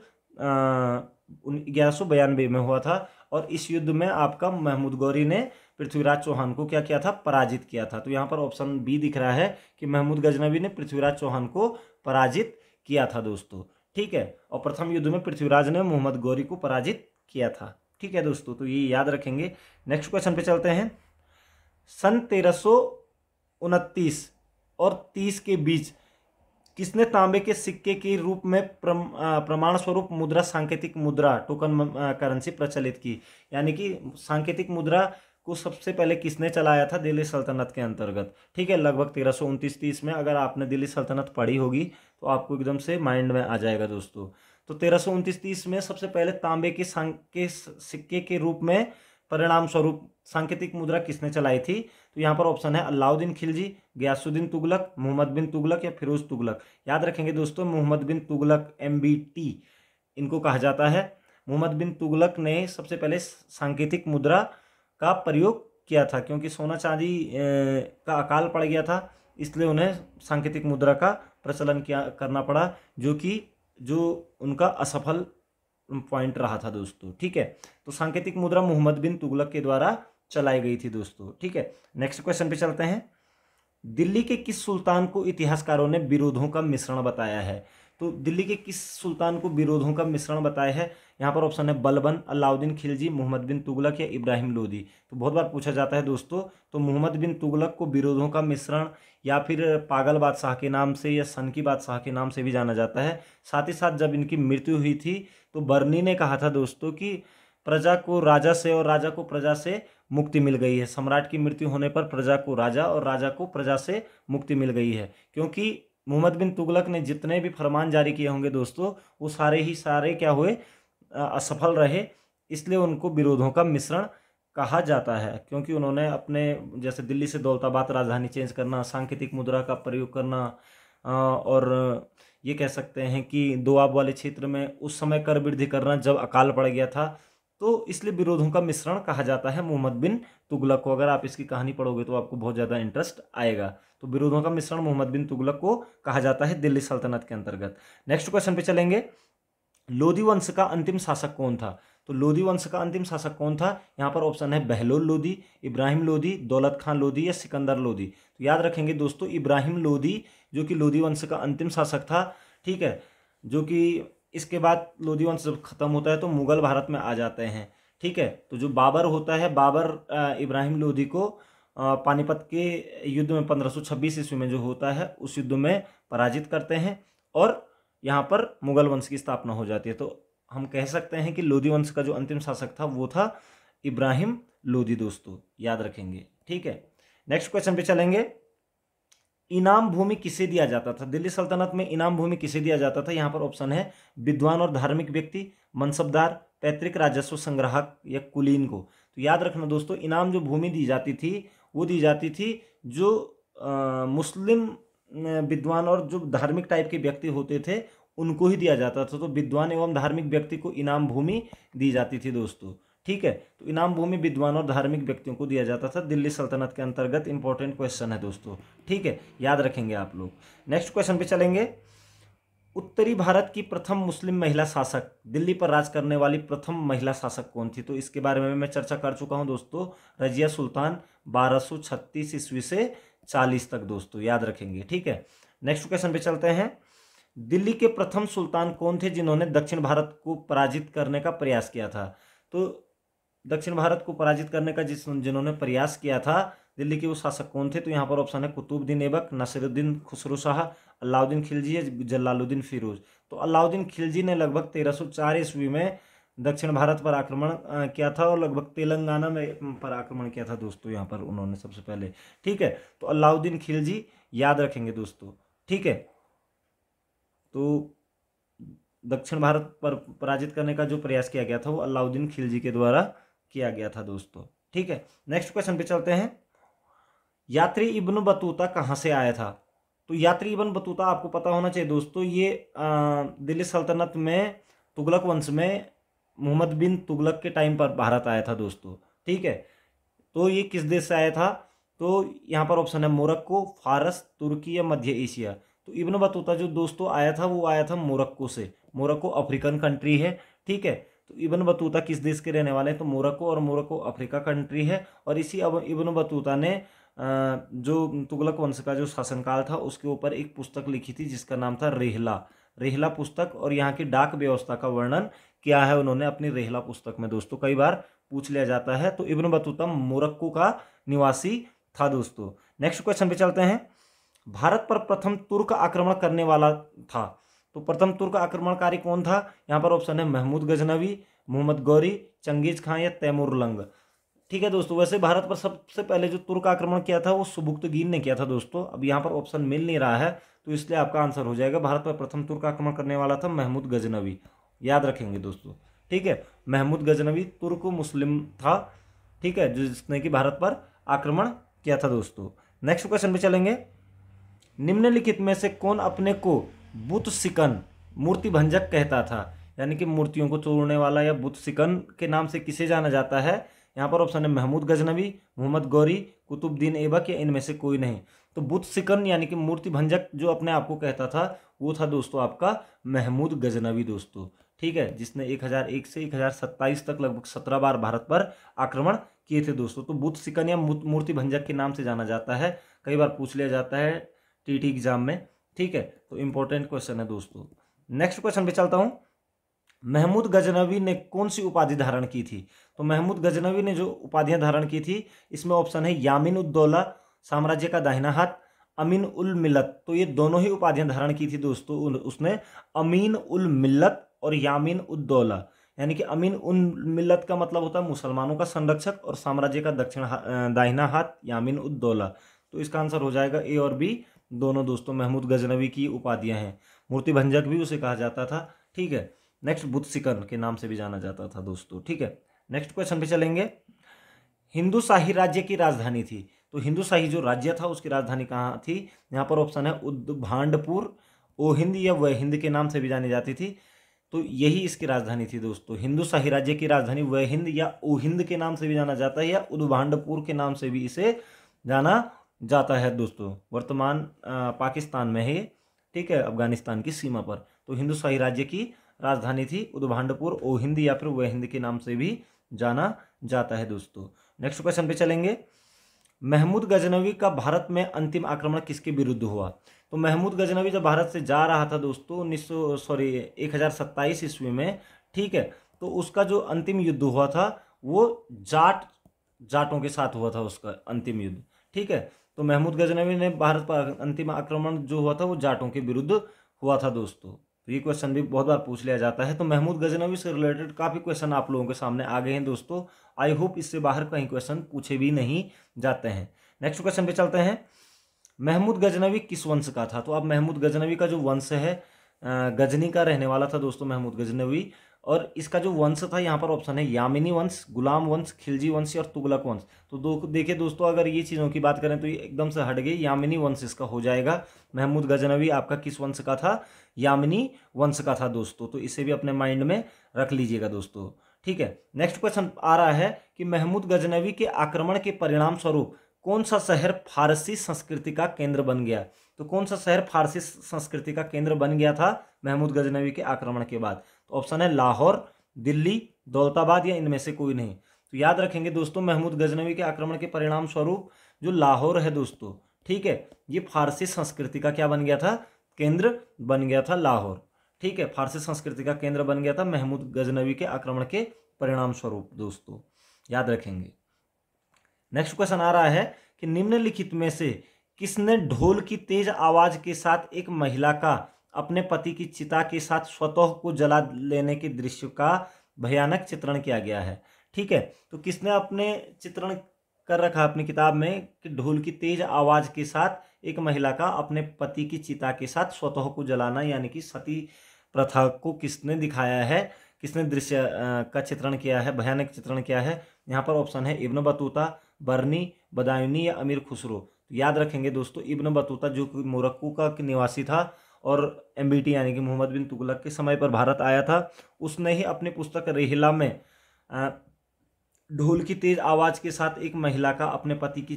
1192 में हुआ था। और इस युद्ध में आपका महमूद गौरी ने पृथ्वीराज चौहान को क्या किया था? पराजित किया था। तो यहाँ पर ऑप्शन बी दिख रहा है कि महमूद गजनवी ने पृथ्वीराज चौहान को पराजित किया था दोस्तों, ठीक है। और प्रथम युद्ध में पृथ्वीराज ने मोहम्मद गौरी को पराजित किया था, ठीक है दोस्तों। तो ये याद रखेंगे। नेक्स्ट क्वेश्चन पे चलते हैं। सन 1329 और 30 के बीच किसने तांबे के सिक्के के रूप में प्रमाण स्वरूप मुद्रा, सांकेतिक मुद्रा, टोकन करेंसी प्रचलित की? यानी कि सांकेतिक मुद्रा को सबसे पहले किसने चलाया था? दिल्ली सल्तनत के अंतर्गत, ठीक है, लगभग 1329-30 में। अगर आपने दिल्ली सल्तनत पढ़ी होगी तो आपको एकदम से माइंड में आ जाएगा दोस्तों। तो 1329-30 में सबसे पहले तांबे के सिक्के के रूप में परिणाम स्वरूप सांकेतिक मुद्रा किसने चलाई थी? तो यहाँ पर ऑप्शन है अलाउद्दीन खिलजी, गयासुद्दीन तुगलक, मोहम्मद बिन तुगलक या फिरोज तुगलक। याद रखेंगे दोस्तों, मोहम्मद बिन तुगलक, MBT इनको कहा जाता है। मोहम्मद बिन तुगलक ने सबसे पहले सांकेतिक मुद्रा का प्रयोग किया था, क्योंकि सोना चांदी का अकाल पड़ गया था, इसलिए उन्हें सांकेतिक मुद्रा का प्रचलन करना पड़ा, जो उनका असफल पॉइंट रहा था दोस्तों, ठीक है। तो सांकेतिक मुद्रा मोहम्मद बिन तुगलक के द्वारा चलाई गई थी दोस्तों, ठीक है। नेक्स्ट क्वेश्चन पे चलते हैं। दिल्ली के किस सुल्तान को इतिहासकारों ने विरोधों का मिश्रण बताया है? तो दिल्ली के किस सुल्तान को विरोधों का मिश्रण बताया है? यहाँ पर ऑप्शन है बलबन, अलाउद्दीन खिलजी, मोहम्मद बिन तुगलक या इब्राहिम लोदी। तो बहुत बार पूछा जाता है दोस्तों। तो मोहम्मद बिन तुगलक को विरोधों का मिश्रण या फिर पागल बादशाह के नाम से या सन की बादशाह के नाम से भी जाना जाता है। साथ ही साथ जब इनकी मृत्यु हुई थी तो बर्नी ने कहा था दोस्तों कि प्रजा को राजा से और राजा को प्रजा से मुक्ति मिल गई है। सम्राट की मृत्यु होने पर प्रजा को राजा और राजा को प्रजा से मुक्ति मिल गई है, क्योंकि मोहम्मद बिन तुगलक ने जितने भी फरमान जारी किए होंगे दोस्तों वो सारे क्या हुए? असफल रहे, इसलिए उनको विरोधों का मिश्रण कहा जाता है। क्योंकि उन्होंने अपने जैसे दिल्ली से दौलताबाद राजधानी चेंज करना, सांकेतिक मुद्रा का प्रयोग करना, और ये कह सकते हैं कि दोआब वाले क्षेत्र में उस समय कर वृद्धि करना जब अकाल पड़ गया था, तो इसलिए विरोधों का मिश्रण कहा जाता है मोहम्मद बिन तुगलक को। अगर आप इसकी कहानी पढ़ोगे तो आपको बहुत ज़्यादा इंटरेस्ट आएगा। तो विरोधों का मिश्रण मोहम्मद बिन तुगलक को कहा जाता है दिल्ली सल्तनत के अंतर्गत। नेक्स्ट क्वेश्चन पे चलेंगे। लोदी वंश का अंतिम शासक कौन था? तो लोदी वंश का अंतिम शासक कौन था? यहाँ पर ऑप्शन है बहलोल लोदी, इब्राहिम लोदी, दौलत खान लोदी या सिकंदर लोदी। तो याद रखेंगे दोस्तों, इब्राहिम लोदी जो कि लोदी वंश का अंतिम शासक था, ठीक है, जो कि इसके बाद लोदी वंश जब खत्म होता है तो मुगल भारत में आ जाते हैं, ठीक है। तो जो बाबर होता है, बाबर इब्राहिम लोदी को पानीपत के युद्ध में 1526 ईस्वी में जो होता है उस युद्ध में पराजित करते हैं और यहाँ पर मुगल वंश की स्थापना हो जाती है। तो हम कह सकते हैं कि लोदी वंश का जो अंतिम शासक था वो था इब्राहिम लोदी दोस्तों, याद रखेंगे, ठीक है। नेक्स्ट क्वेश्चन पे चलेंगे। इनाम भूमि किसे दिया जाता था? दिल्ली सल्तनत में इनाम भूमि किसे दिया जाता था? यहाँ पर ऑप्शन है विद्वान और धार्मिक व्यक्ति, मनसबदार, पैतृक राजस्व संग्राहक या कुलीन को। तो याद रखना दोस्तों, इनाम जो भूमि दी जाती थी वो दी जाती थी जो मुस्लिम विद्वान और जो धार्मिक टाइप के व्यक्ति होते थे उनको ही दिया जाता था। तो विद्वान एवं धार्मिक व्यक्ति को इनाम भूमि दी जाती थी दोस्तों। ठीक है, तो इनाम भूमि विद्वान और धार्मिक व्यक्तियों को दिया जाता था दिल्ली सल्तनत के अंतर्गत। इंपॉर्टेंट क्वेश्चन है दोस्तों, ठीक है, याद रखेंगे आप लोग। नेक्स्ट क्वेश्चन पे चलेंगे। उत्तरी भारत की प्रथम मुस्लिम महिला शासक, दिल्ली पर राज करने वाली प्रथम महिला शासक कौन थी? तो इसके बारे में मैं चर्चा कर चुका हूं दोस्तों, रजिया सुल्तान, 1236 ईस्वी से 40 तक दोस्तों, याद रखेंगे। ठीक है, नेक्स्ट क्वेश्चन पे चलते हैं। दिल्ली के प्रथम सुल्तान कौन थे जिन्होंने दक्षिण भारत को पराजित करने का प्रयास किया था? तो दक्षिण भारत को पराजित करने का जिन्होंने प्रयास किया था, दिल्ली के वो शासक कौन थे? तो यहाँ पर ऑप्शन है कुतुबुद्दीन ऐबक, नसीरुद्दीन खुसरो शाह, अलाउद्दीन खिलजी, जलालुद्दीन फिरोज। तो अलाउद्दीन खिलजी ने लगभग 1304 ईस्वी में दक्षिण भारत पर आक्रमण किया था और लगभग तेलंगाना में पर आक्रमण किया था दोस्तों, यहाँ पर उन्होंने सबसे पहले। ठीक है, तो अलाउद्दीन खिलजी, याद रखेंगे दोस्तों। ठीक है, तो दक्षिण भारत पर पराजित करने का जो प्रयास किया गया था वो अलाउद्दीन खिलजी के द्वारा किया गया था दोस्तों। ठीक है, नेक्स्ट क्वेश्चन पे चलते हैं। यात्री इब्न बतूता कहाँ से आया था? तो यात्री इब्न बतूता आपको पता होना चाहिए दोस्तों, ये दिल्ली सल्तनत में तुगलक वंश में मोहम्मद बिन तुगलक के टाइम पर भारत आया था दोस्तों। ठीक है, तो ये किस देश से आया था? तो यहाँ पर ऑप्शन है मोरक्को, फारस, तुर्की या मध्य एशिया। तो इब्न बतूता जो दोस्तों आया था वो आया था मोरक्को से। मोरक्को अफ्रीकन कंट्री है। ठीक है, तो इब्न बतूता किस देश के रहने वाले हैं? तो मोरक्को, और मोरक्को अफ्रीका कंट्री है। और इसी इब्न बतूता ने जो तुगलक वंश का जो शासनकाल था उसके ऊपर एक पुस्तक लिखी थी जिसका नाम था रेहला, रेहला पुस्तक। और यहाँ की डाक व्यवस्था का वर्णन किया है उन्होंने अपनी रेहला पुस्तक में दोस्तों, कई बार पूछ लिया जाता है। तो इब्न बतूता मोरक्को का निवासी था दोस्तों। नेक्स्ट क्वेश्चन पे चलते हैं। भारत पर प्रथम तुर्क आक्रमण करने वाला था, तो प्रथम तुर्क आक्रमणकारी कौन था? यहाँ पर ऑप्शन है महमूद गजनवी, मोहम्मद गौरी, चंगेज खां या तैमूर लंग। ठीक है दोस्तों, वैसे भारत पर सबसे पहले जो तुर्क आक्रमण किया था वो सुबुक्तगीन ने किया था दोस्तों। अब यहाँ पर ऑप्शन मिल नहीं रहा है तो इसलिए आपका आंसर हो जाएगा, भारत पर प्रथम तुर्क आक्रमण करने वाला था महमूद गजनवी, याद रखेंगे दोस्तों। ठीक है, महमूद गजनवी तुर्क मुस्लिम था। ठीक है, जिसने कि भारत पर आक्रमण किया था दोस्तों। नेक्स्ट क्वेश्चन पे चलेंगे। निम्नलिखित में से कौन अपने को बुत सिकन, मूर्ति भंजक कहता था? यानी कि मूर्तियों को तोड़ने वाला या बुत सिकन के नाम से किसे जाना जाता है? यहाँ पर ऑप्शन है महमूद गजनवी, मोहम्मद गौरी, कुतुबुद्दीन ऐबक या इनमें से कोई नहीं। तो बुत सिकन यानी कि मूर्ति भंजक जो अपने आप को कहता था वो था दोस्तों आपका महमूद गजनवी दोस्तों। ठीक है, जिसने 1001 से 1027 तक लगभग 17 बार भारत पर आक्रमण किए थे दोस्तों। तो बुत सिकन या मूर्ति भंजक के नाम से जाना जाता है, कई बार पूछ लिया जाता है टीटी एग्जाम में। ठीक है, तो इंपॉर्टेंट क्वेश्चन है दोस्तों। नेक्स्ट क्वेश्चन पे चलता हूं। महमूद गजनवी ने कौन सी उपाधि धारण की थी? तो महमूद गजनवी ने जो उपाधियां धारण की थी इसमें ऑप्शन है यामीन उद दौला, साम्राज्य का दाहिना हाथ, अमीन उल मिल्लत। तो ये दोनों ही उपाधियां धारण की थी दोस्तों उसने, अमीन उल मिल्लत और यामीन उद दौला। यानी कि अमीन उल मिल्लत का मतलब होता है मुसलमानों का संरक्षक, और साम्राज्य का दाहिना हाथ यामीन उद दौला। तो इसका आंसर हो जाएगा ए और बी दोनों दोस्तों, महमूद गजनवी की उपाधियां हैं। मूर्ति भंजक भी उसे कहा जाता था। ठीक है, नेक्स्ट बुत सिकन के नाम से भी जाना जाता था दोस्तों। ठीक है, नेक्स्ट क्वेश्चन पे चलेंगे। हिंदू शाही राज्य की राजधानी थी, तो हिंदू शाही जो राज्य था उसकी राजधानी कहाँ थी? यहाँ पर ऑप्शन है उद्भांडपुर, ओहिंद या वहिंद के नाम से भी जानी जाती थी। तो यही इसकी राजधानी थी दोस्तों। हिंदू शाही राज्य की राजधानी वहिंद या ओहिंद के नाम से भी जाना जाता है, या उद्भांडपुर के नाम से भी इसे जाना जाता है दोस्तों। वर्तमान पाकिस्तान में है। ठीक है, अफगानिस्तान की सीमा पर। तो हिंदू शाही राज्य की राजधानी थी उद्भांडपुर, ओहिंद या फिर वहिंद के नाम से भी जाना जाता है दोस्तों। नेक्स्ट क्वेश्चन पे चलेंगे। महमूद गजनवी का भारत में अंतिम आक्रमण किसके विरुद्ध हुआ? तो महमूद गजनवी जब भारत से जा रहा था दोस्तों 1027 ईस्वी में, ठीक है, तो उसका जो अंतिम युद्ध हुआ था वो जाटों के साथ हुआ था, उसका अंतिम युद्ध। ठीक है, तो महमूद गजनवी ने भारत पर अंतिम आक्रमण जो हुआ था वो जाटों के विरुद्ध हुआ था दोस्तों। तो ये क्वेश्चन भी बहुत बार पूछ लिया जाता है। तो महमूद गजनवी से रिलेटेड काफ़ी क्वेश्चन आप लोगों के सामने आ गए हैं दोस्तों। आई होप इससे बाहर कहीं क्वेश्चन पूछे भी नहीं जाते हैं। नेक्स्ट क्वेश्चन पे चलते हैं। महमूद गजनवी किस वंश का था? तो अब महमूद गजनवी का जो वंश है गजनी का रहने वाला था दोस्तों महमूद गजनवी। और इसका जो वंश था यहाँ पर ऑप्शन है यामिनी वंश, गुलाम वंश, खिलजी वंश और तुगलक वंश। तो देखिए दोस्तों, अगर ये चीज़ों की बात करें तो ये एकदम से हट गई, यामिनी वंश इसका हो जाएगा। महमूद गजनवी आपका किस वंश का था? यामिनी वंश का था दोस्तों। तो इसे भी अपने माइंड में रख लीजिएगा दोस्तों, ठीक है। नेक्स्ट क्वेश्चन आ रहा है कि महमूद गजनवी के आक्रमण के परिणाम स्वरूप कौन सा शहर फारसी संस्कृति का केंद्र बन गया? तो कौन सा शहर फारसी संस्कृति का केंद्र बन गया था महमूद गजनवी के आक्रमण के बाद? तो ऑप्शन है लाहौर, दिल्ली, दौलताबाद या इनमें से कोई नहीं। तो याद रखेंगे दोस्तों, महमूद गजनवी के आक्रमण के परिणाम स्वरूप जो लाहौर है दोस्तों, ठीक है, ये फारसी संस्कृति का क्या बन गया था? केंद्र बन गया था लाहौर, ठीक है। फारसी संस्कृति का केंद्र बन गया था महमूद गजनवी के आक्रमण के परिणाम स्वरूप दोस्तों, याद रखेंगे। नेक्स्ट क्वेश्चन आ रहा है कि निम्नलिखित में से किसने ढोल की तेज आवाज के साथ एक महिला का अपने पति की चिता के साथ स्वतः को जला लेने के दृश्य का भयानक चित्रण किया गया है? ठीक है, तो किसने अपने चित्रण कर रखा अपनी किताब में कि ढोल की तेज आवाज के साथ एक महिला का अपने पति की चिता के साथ स्वतः को जलाना, यानी कि सती प्रथा को किसने दिखाया है, किसने दृश्य का चित्रण किया है, भयानक चित्रण किया है? यहाँ पर ऑप्शन है इब्न बतूता, बर्नी, बदायूनी या अमीर खुसरो। तो याद रखेंगे दोस्तों, इब्न बतूता जो कि मोरक्को का निवासी था और एमबीटी यानी कि मोहम्मद बिन तुगलक के समय पर भारत आया था, उसने ही अपनी पुस्तक रेहिला में ढोल की तेज आवाज के साथ एक महिला का अपने पति की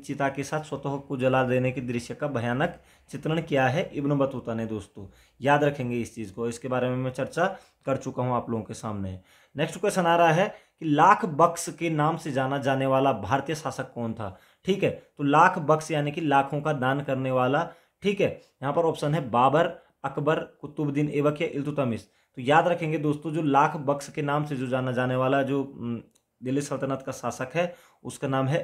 चिता के साथ स्वतः को जला देने के दृश्य का भयानक चित्रण किया है इब्न बतूता ने दोस्तों। याद रखेंगे इस चीज़ को, इसके बारे में मैं चर्चा कर चुका हूं आप लोगों के सामने। नेक्स्ट क्वेश्चन आ रहा है कि लाख बख्श के नाम से जाना जाने वाला भारतीय शासक कौन था? ठीक है, तो लाख बख्श यानी कि लाखों का दान करने वाला, ठीक है। यहाँ पर ऑप्शन है बाबर, अकबर, कुतुबुद्दीन ऐबक या इल्तुतमिश। तो याद रखेंगे दोस्तों, जो लाख बख्श के नाम से जो जाना जाने वाला जो दिल्ली सल्तनत का शासक है उसका नाम है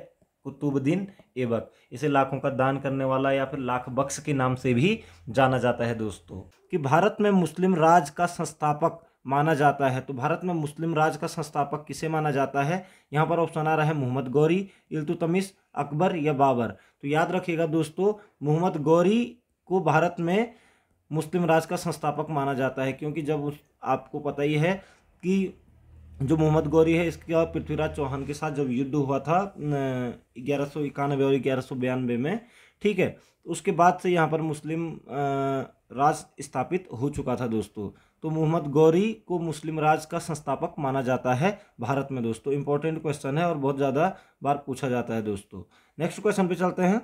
कुतुबुद्दीन ऐबक। इसे लाखों का दान करने वाला या फिर लाख बख्श के नाम से भी जाना जाता है दोस्तों। कि भारत में मुस्लिम राज का संस्थापक माना जाता है, तो भारत में मुस्लिम राज का संस्थापक किसे माना जाता है? यहाँ पर ऑप्शन आ रहा है मोहम्मद गौरी, इल्तुतमिश, अकबर या बाबर। तो याद रखिएगा दोस्तों, मोहम्मद गौरी को भारत में मुस्लिम राज का संस्थापक माना जाता है, क्योंकि जब आपको पता ही है कि जो मोहम्मद गौरी है इसका पृथ्वीराज चौहान के साथ जब युद्ध हुआ था 1191 और 1192 में, ठीक है, उसके बाद से यहाँ पर मुस्लिम राज स्थापित हो चुका था दोस्तों। तो मोहम्मद गौरी को मुस्लिम राज का संस्थापक माना जाता है भारत में दोस्तों। इंपॉर्टेंट क्वेश्चन है और बहुत ज़्यादा बार पूछा जाता है दोस्तों। नेक्स्ट क्वेश्चन पे चलते हैं।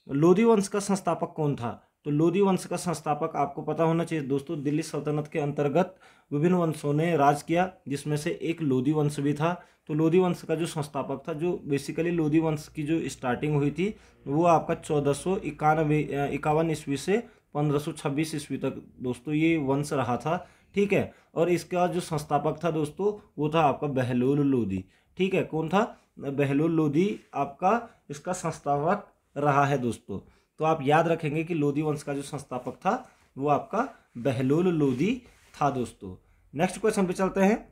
लोधी वंश का संस्थापक कौन था? तो लोधी वंश का संस्थापक आपको पता होना चाहिए दोस्तों, दिल्ली सल्तनत के अंतर्गत विभिन्न वंशों ने राज किया, जिसमें से एक लोधी वंश भी था। तो लोधी वंश का जो संस्थापक था, जो बेसिकली लोधी वंश की जो स्टार्टिंग हुई थी वो आपका 1491 ईस्वी से 1526 ईस्वी तक दोस्तों ये वंश रहा था, ठीक है। और इसका जो संस्थापक था दोस्तों वो था आपका बहलोल लोधी, ठीक है। कौन था? बहलोल लोधी आपका इसका संस्थापक रहा है दोस्तों। तो आप याद रखेंगे कि लोधी वंश का जो संस्थापक था वो आपका बहलोल लोधी था दोस्तों। नेक्स्ट क्वेश्चन पे चलते हैं।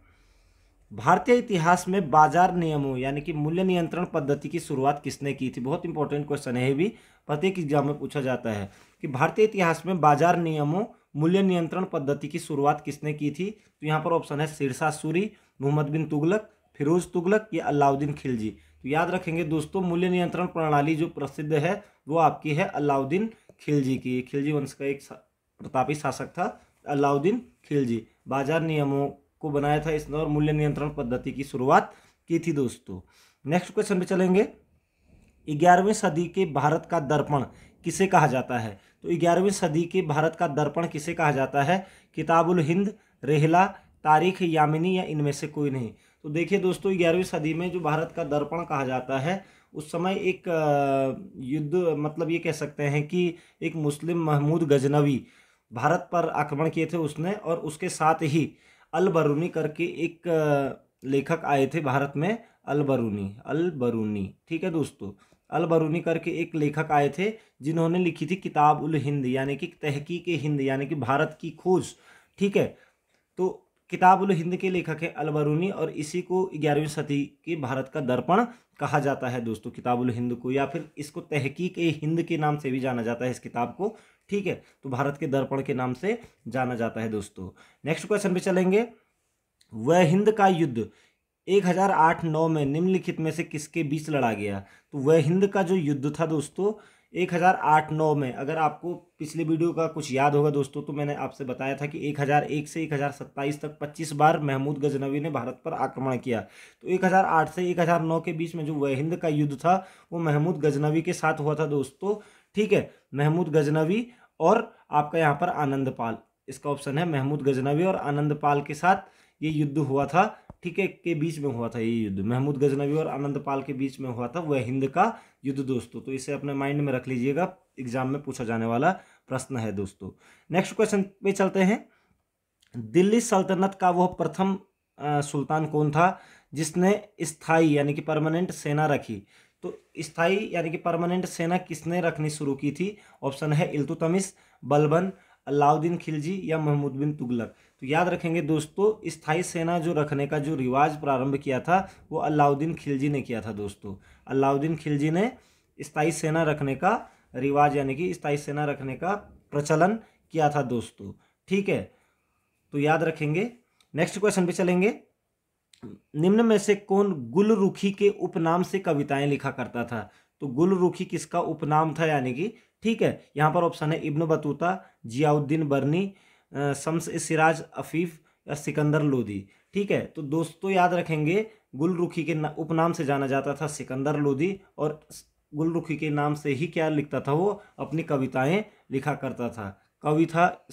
भारतीय इतिहास में बाजार नियमों यानी कि मूल्य नियंत्रण पद्धति की शुरुआत किसने की थी? बहुत इंपॉर्टेंट क्वेश्चन है, ये भी प्रत्येक एग्जाम में पूछा जाता है कि भारतीय इतिहास में बाजार नियमों मूल्य नियंत्रण पद्धति की शुरुआत किसने की थी? तो यहाँ पर ऑप्शन है शेरशाह सूरी, मोहम्मद बिन तुगलक, फिरोज तुगलक या अलाउद्दीन खिलजी। तो याद रखेंगे दोस्तों, मूल्य नियंत्रण प्रणाली जो प्रसिद्ध है वो आपकी है अलाउद्दीन खिलजी की। खिलजी वंश का एक प्रतापी शासक था अलाउद्दीन खिलजी। बाजार नियमों को बनाया था इसने और मूल्य नियंत्रण पद्धति की शुरुआत की थी दोस्तों। नेक्स्ट क्वेश्चन पे चलेंगे। 11वीं सदी के भारत का दर्पण किसे कहा जाता है? तो 11वीं सदी के भारत का दर्पण किसे कहा जाता है? किताबुल हिंद, रेहला, तारीख यामिनी या इनमें से कोई नहीं। तो देखिए दोस्तों, 11वीं सदी में जो भारत का दर्पण कहा जाता है, उस समय एक युद्ध, मतलब ये कह सकते हैं कि एक मुस्लिम महमूद गजनवी भारत पर आक्रमण किए थे उसने, और उसके साथ ही अल बरूनी करके एक लेखक आए थे भारत में, अल बरूनी, ठीक है दोस्तों। अल बरूनी करके एक लेखक आए थे जिन्होंने लिखी थी किताब उल हिंद यानी कि तहकीक हिंद यानी कि भारत की खोज, ठीक है। तो किताबुल हिंद के लेखक है अल-बरूनी और इसी को 11वीं सदी के भारत का दर्पण कहा जाता है दोस्तों, किताबुल हिंद को, या फिर इसको तहकीक ए हिंद के नाम से भी जाना जाता है इस किताब को। ठीक है, तो भारत के दर्पण के नाम से जाना जाता है दोस्तों। नेक्स्ट क्वेश्चन पे चलेंगे। वह हिंद का युद्ध 1008-9 में निम्नलिखित में से किसके बीच लड़ा गया? तो वह हिंद का जो युद्ध था दोस्तों 1008-9 में, अगर आपको पिछले वीडियो का कुछ याद होगा दोस्तों, तो मैंने आपसे बताया था कि 1001 से 1027 तक 25 बार महमूद गजनवी ने भारत पर आक्रमण किया। तो 1008 से 1009 के बीच में जो वह हिंद का युद्ध था वो महमूद गजनवी के साथ हुआ था दोस्तों। ठीक है, महमूद गजनवी और आपका यहाँ पर आनंदपाल, इसका ऑप्शन है महमूद गजनवी और आनंदपाल के साथ ये युद्ध हुआ था। ठीक है, के बीच में हुआ था ये युद्ध, महमूद गजनवी और आनंदपाल के बीच में हुआ था वह हिंद का युद्ध दोस्तों। तो इसे अपने माइंड में रख लीजिएगा, एग्जाम में पूछा जाने वाला प्रश्न है दोस्तों। नेक्स्ट क्वेश्चन पे चलते हैं। दिल्ली सल्तनत का वह प्रथम सुल्तान कौन था जिसने स्थायी यानी कि परमानेंट सेना रखी? तो स्थायी यानी कि परमानेंट सेना किसने रखनी शुरू की थी? ऑप्शन है इल्तुतमिश, बलबन, अलाउद्दीन खिलजी या महमूद बिन तुगलक। तो याद रखेंगे दोस्तों, स्थायी सेना जो रखने का जो रिवाज प्रारंभ किया था वो अलाउद्दीन खिलजी ने किया था दोस्तों। अलाउद्दीन खिलजी ने स्थायी सेना रखने का रिवाज यानी कि स्थायी सेना रखने का प्रचलन किया था दोस्तों। ठीक है, तो याद रखेंगे। नेक्स्ट क्वेश्चन पे चलेंगे। निम्न में से कौन गुलरुखी के उपनाम से कविताएं लिखा करता था? तो गुलरुखी किसका उपनाम था यानी कि, ठीक है, यहाँ पर ऑप्शन है इब्न बतूता, जियाउद्दीन बर्नी, शम्स ए सिराज अफीफ या सिकंदर लोदी। ठीक है, तो दोस्तों याद रखेंगे गुलरुखी के उपनाम से जाना जाता था सिकंदर लोदी, और गुलरुखी के नाम से ही क्या लिखता था वो, अपनी कविताएं लिखा करता था। कवि था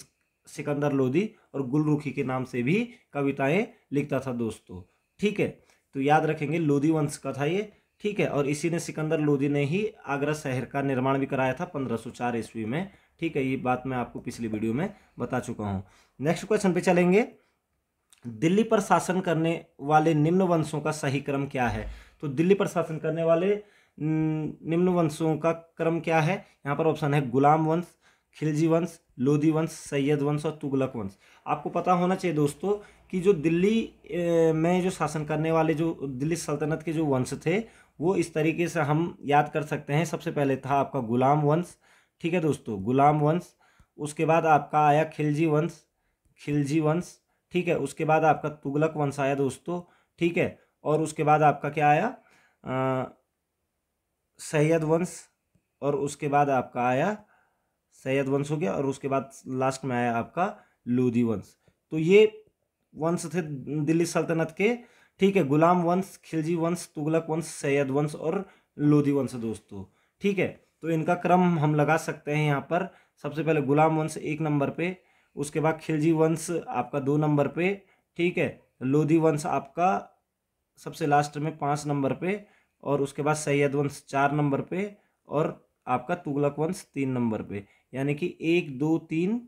सिकंदर लोदी और गुलरुखी के नाम से भी कविताएं लिखता था दोस्तों। ठीक है, तो याद रखेंगे लोदी वंश का था ये। ठीक है, और इसी ने सिकंदर लोदी ने ही आगरा शहर का निर्माण भी कराया था 1504 ईस्वी में। ठीक है, ये बात मैं आपको पिछली वीडियो में बता चुका हूँ। नेक्स्ट क्वेश्चन पे चलेंगे। दिल्ली पर शासन करने वाले निम्न वंशों का सही क्रम क्या है? तो दिल्ली पर शासन करने वाले निम्न वंशों का क्रम क्या है? यहाँ पर ऑप्शन है गुलाम वंश, खिलजी वंश, लोदी वंश, सैयद वंश और तुगलक वंश। आपको पता होना चाहिए दोस्तों कि जो दिल्ली में जो शासन करने वाले जो दिल्ली सल्तनत के जो वंश थे वो इस तरीके से हम याद कर सकते हैं। सबसे पहले था आपका गुलाम वंश। ठीक है दोस्तों, गुलाम वंश। उसके बाद आपका आया खिलजी वंश, खिलजी वंश। ठीक है, उसके बाद आपका तुगलक वंश आया दोस्तों। ठीक है, और उसके बाद आपका क्या आया, सैयद वंश, और उसके बाद आपका आया सैयद वंश हो गया, और उसके बाद लास्ट में आया आपका लोदी वंश। तो ये वंश थे दिल्ली सल्तनत के। ठीक है, गुलाम वंश, खिलजी वंश, तुगलक वंश, सैयद वंश और लोदी वंश दोस्तों। ठीक है, तो इनका क्रम हम लगा सकते हैं यहाँ पर। सबसे पहले गुलाम वंश 1 नंबर पे, उसके बाद खिलजी वंश आपका 2 नंबर पे। ठीक है, लोदी वंश आपका सबसे लास्ट में 5 नंबर पे, और उसके बाद सैयद वंश 4 नंबर पे, और आपका तुगलक वंश 3 नंबर पे। यानी कि 1 2 3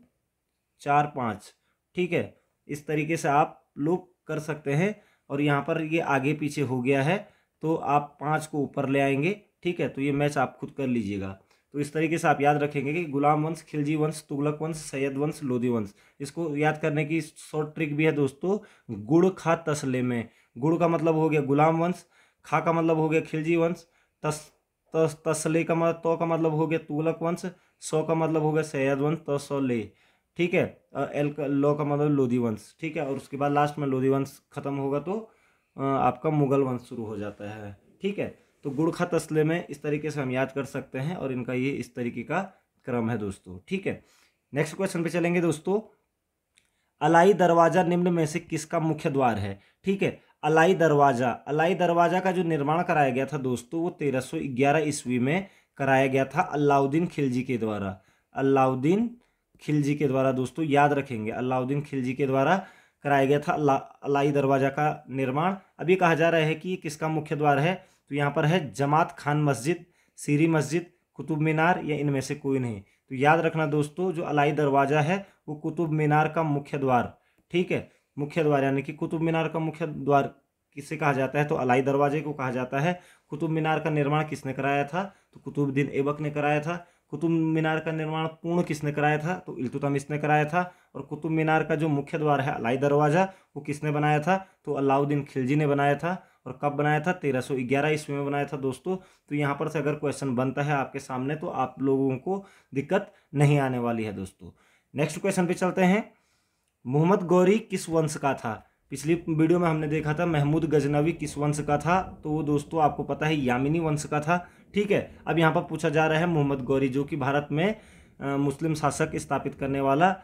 4 5। ठीक है, इस तरीके से आप लोग कर सकते हैं। और यहाँ पर ये आगे पीछे हो गया है तो आप 5 को ऊपर ले आएंगे। ठीक है, तो ये मैच आप खुद कर लीजिएगा। तो इस तरीके से आप याद रखेंगे कि गुलाम वंश, खिलजी वंश, तुगलक वंश, सैयद वंश, लोदी वंश। इसको याद करने की शॉर्ट ट्रिक भी है दोस्तों, गुड़ खा तसले में। गुड़ का मतलब हो गया गुलाम वंश, खा का मतलब हो गया खिलजी वंश, तसले का मतलब तो का मतलब हो गया तुगलक वंश, सौ का मतलब हो गया सैयद वंश, तसले। ठीक है, और एल का लो का मतलब लोदी वंश। ठीक है, और उसके बाद लास्ट में लोदी वंश खत्म होगा तो आपका मुगल वंश शुरू हो जाता है। ठीक है, तो गुड़ खा तसले में इस तरीके से हम याद कर सकते हैं, और इनका ये इस तरीके का क्रम है दोस्तों। ठीक है, नेक्स्ट क्वेश्चन पे चलेंगे दोस्तों। अलाई दरवाजा निम्न में से किसका मुख्य द्वार है? ठीक है, अलाई दरवाजा का जो निर्माण कराया गया था दोस्तों वो 1311 ईस्वी में कराया गया था अलाउद्दीन खिलजी के द्वारा। अलाउद्दीन खिलजी के द्वारा दोस्तों याद रखेंगे, अलाउद्दीन खिलजी के द्वारा कराया गया था अलाई दरवाजा का निर्माण। अभी कहा जा रहा है कि किसका मुख्य द्वार है, तो यहाँ पर है जमात खान मस्जिद, सीरी मस्जिद, कुतुब मीनार या इनमें से कोई नहीं। तो याद रखना दोस्तों, जो अलाई दरवाजा है वो कुतुब मीनार का मुख्य द्वार। ठीक है, मुख्य द्वार यानी कि कुतुब मीनार का मुख्य द्वार किसे कहा जाता है, तो अलाई दरवाजे को कहा जाता है। कुतुब मीनार का निर्माण किसने कराया था, तो कुतुबुद्दीन ऐबक ने कराया था। कुतुब मीनार का निर्माण पूर्ण किसने कराया था? तो इल्तुतमिश ने कराया था। और कुतुब मीनार का जो मुख्य द्वार है अलाई दरवाज़ा, वो किसने बनाया था? तो अलाउद्दीन खिलजी ने बनाया था। और कब बनाया था? 1311 ईस्वी में बनाया था दोस्तों। तो यहाँ पर से अगर क्वेश्चन बनता है आपके सामने तो आप लोगों को दिक्कत नहीं आने वाली है दोस्तों। नेक्स्ट क्वेश्चन पे चलते हैं। मोहम्मद गौरी किस वंश का था? पिछली वीडियो में हमने देखा था महमूद गजनवी किस वंश का था, तो वो दोस्तों आपको पता है यामिनी वंश का था। ठीक है, अब यहाँ पर पूछा जा रहा है मोहम्मद गौरी जो कि भारत में मुस्लिम शासक स्थापित करने वाला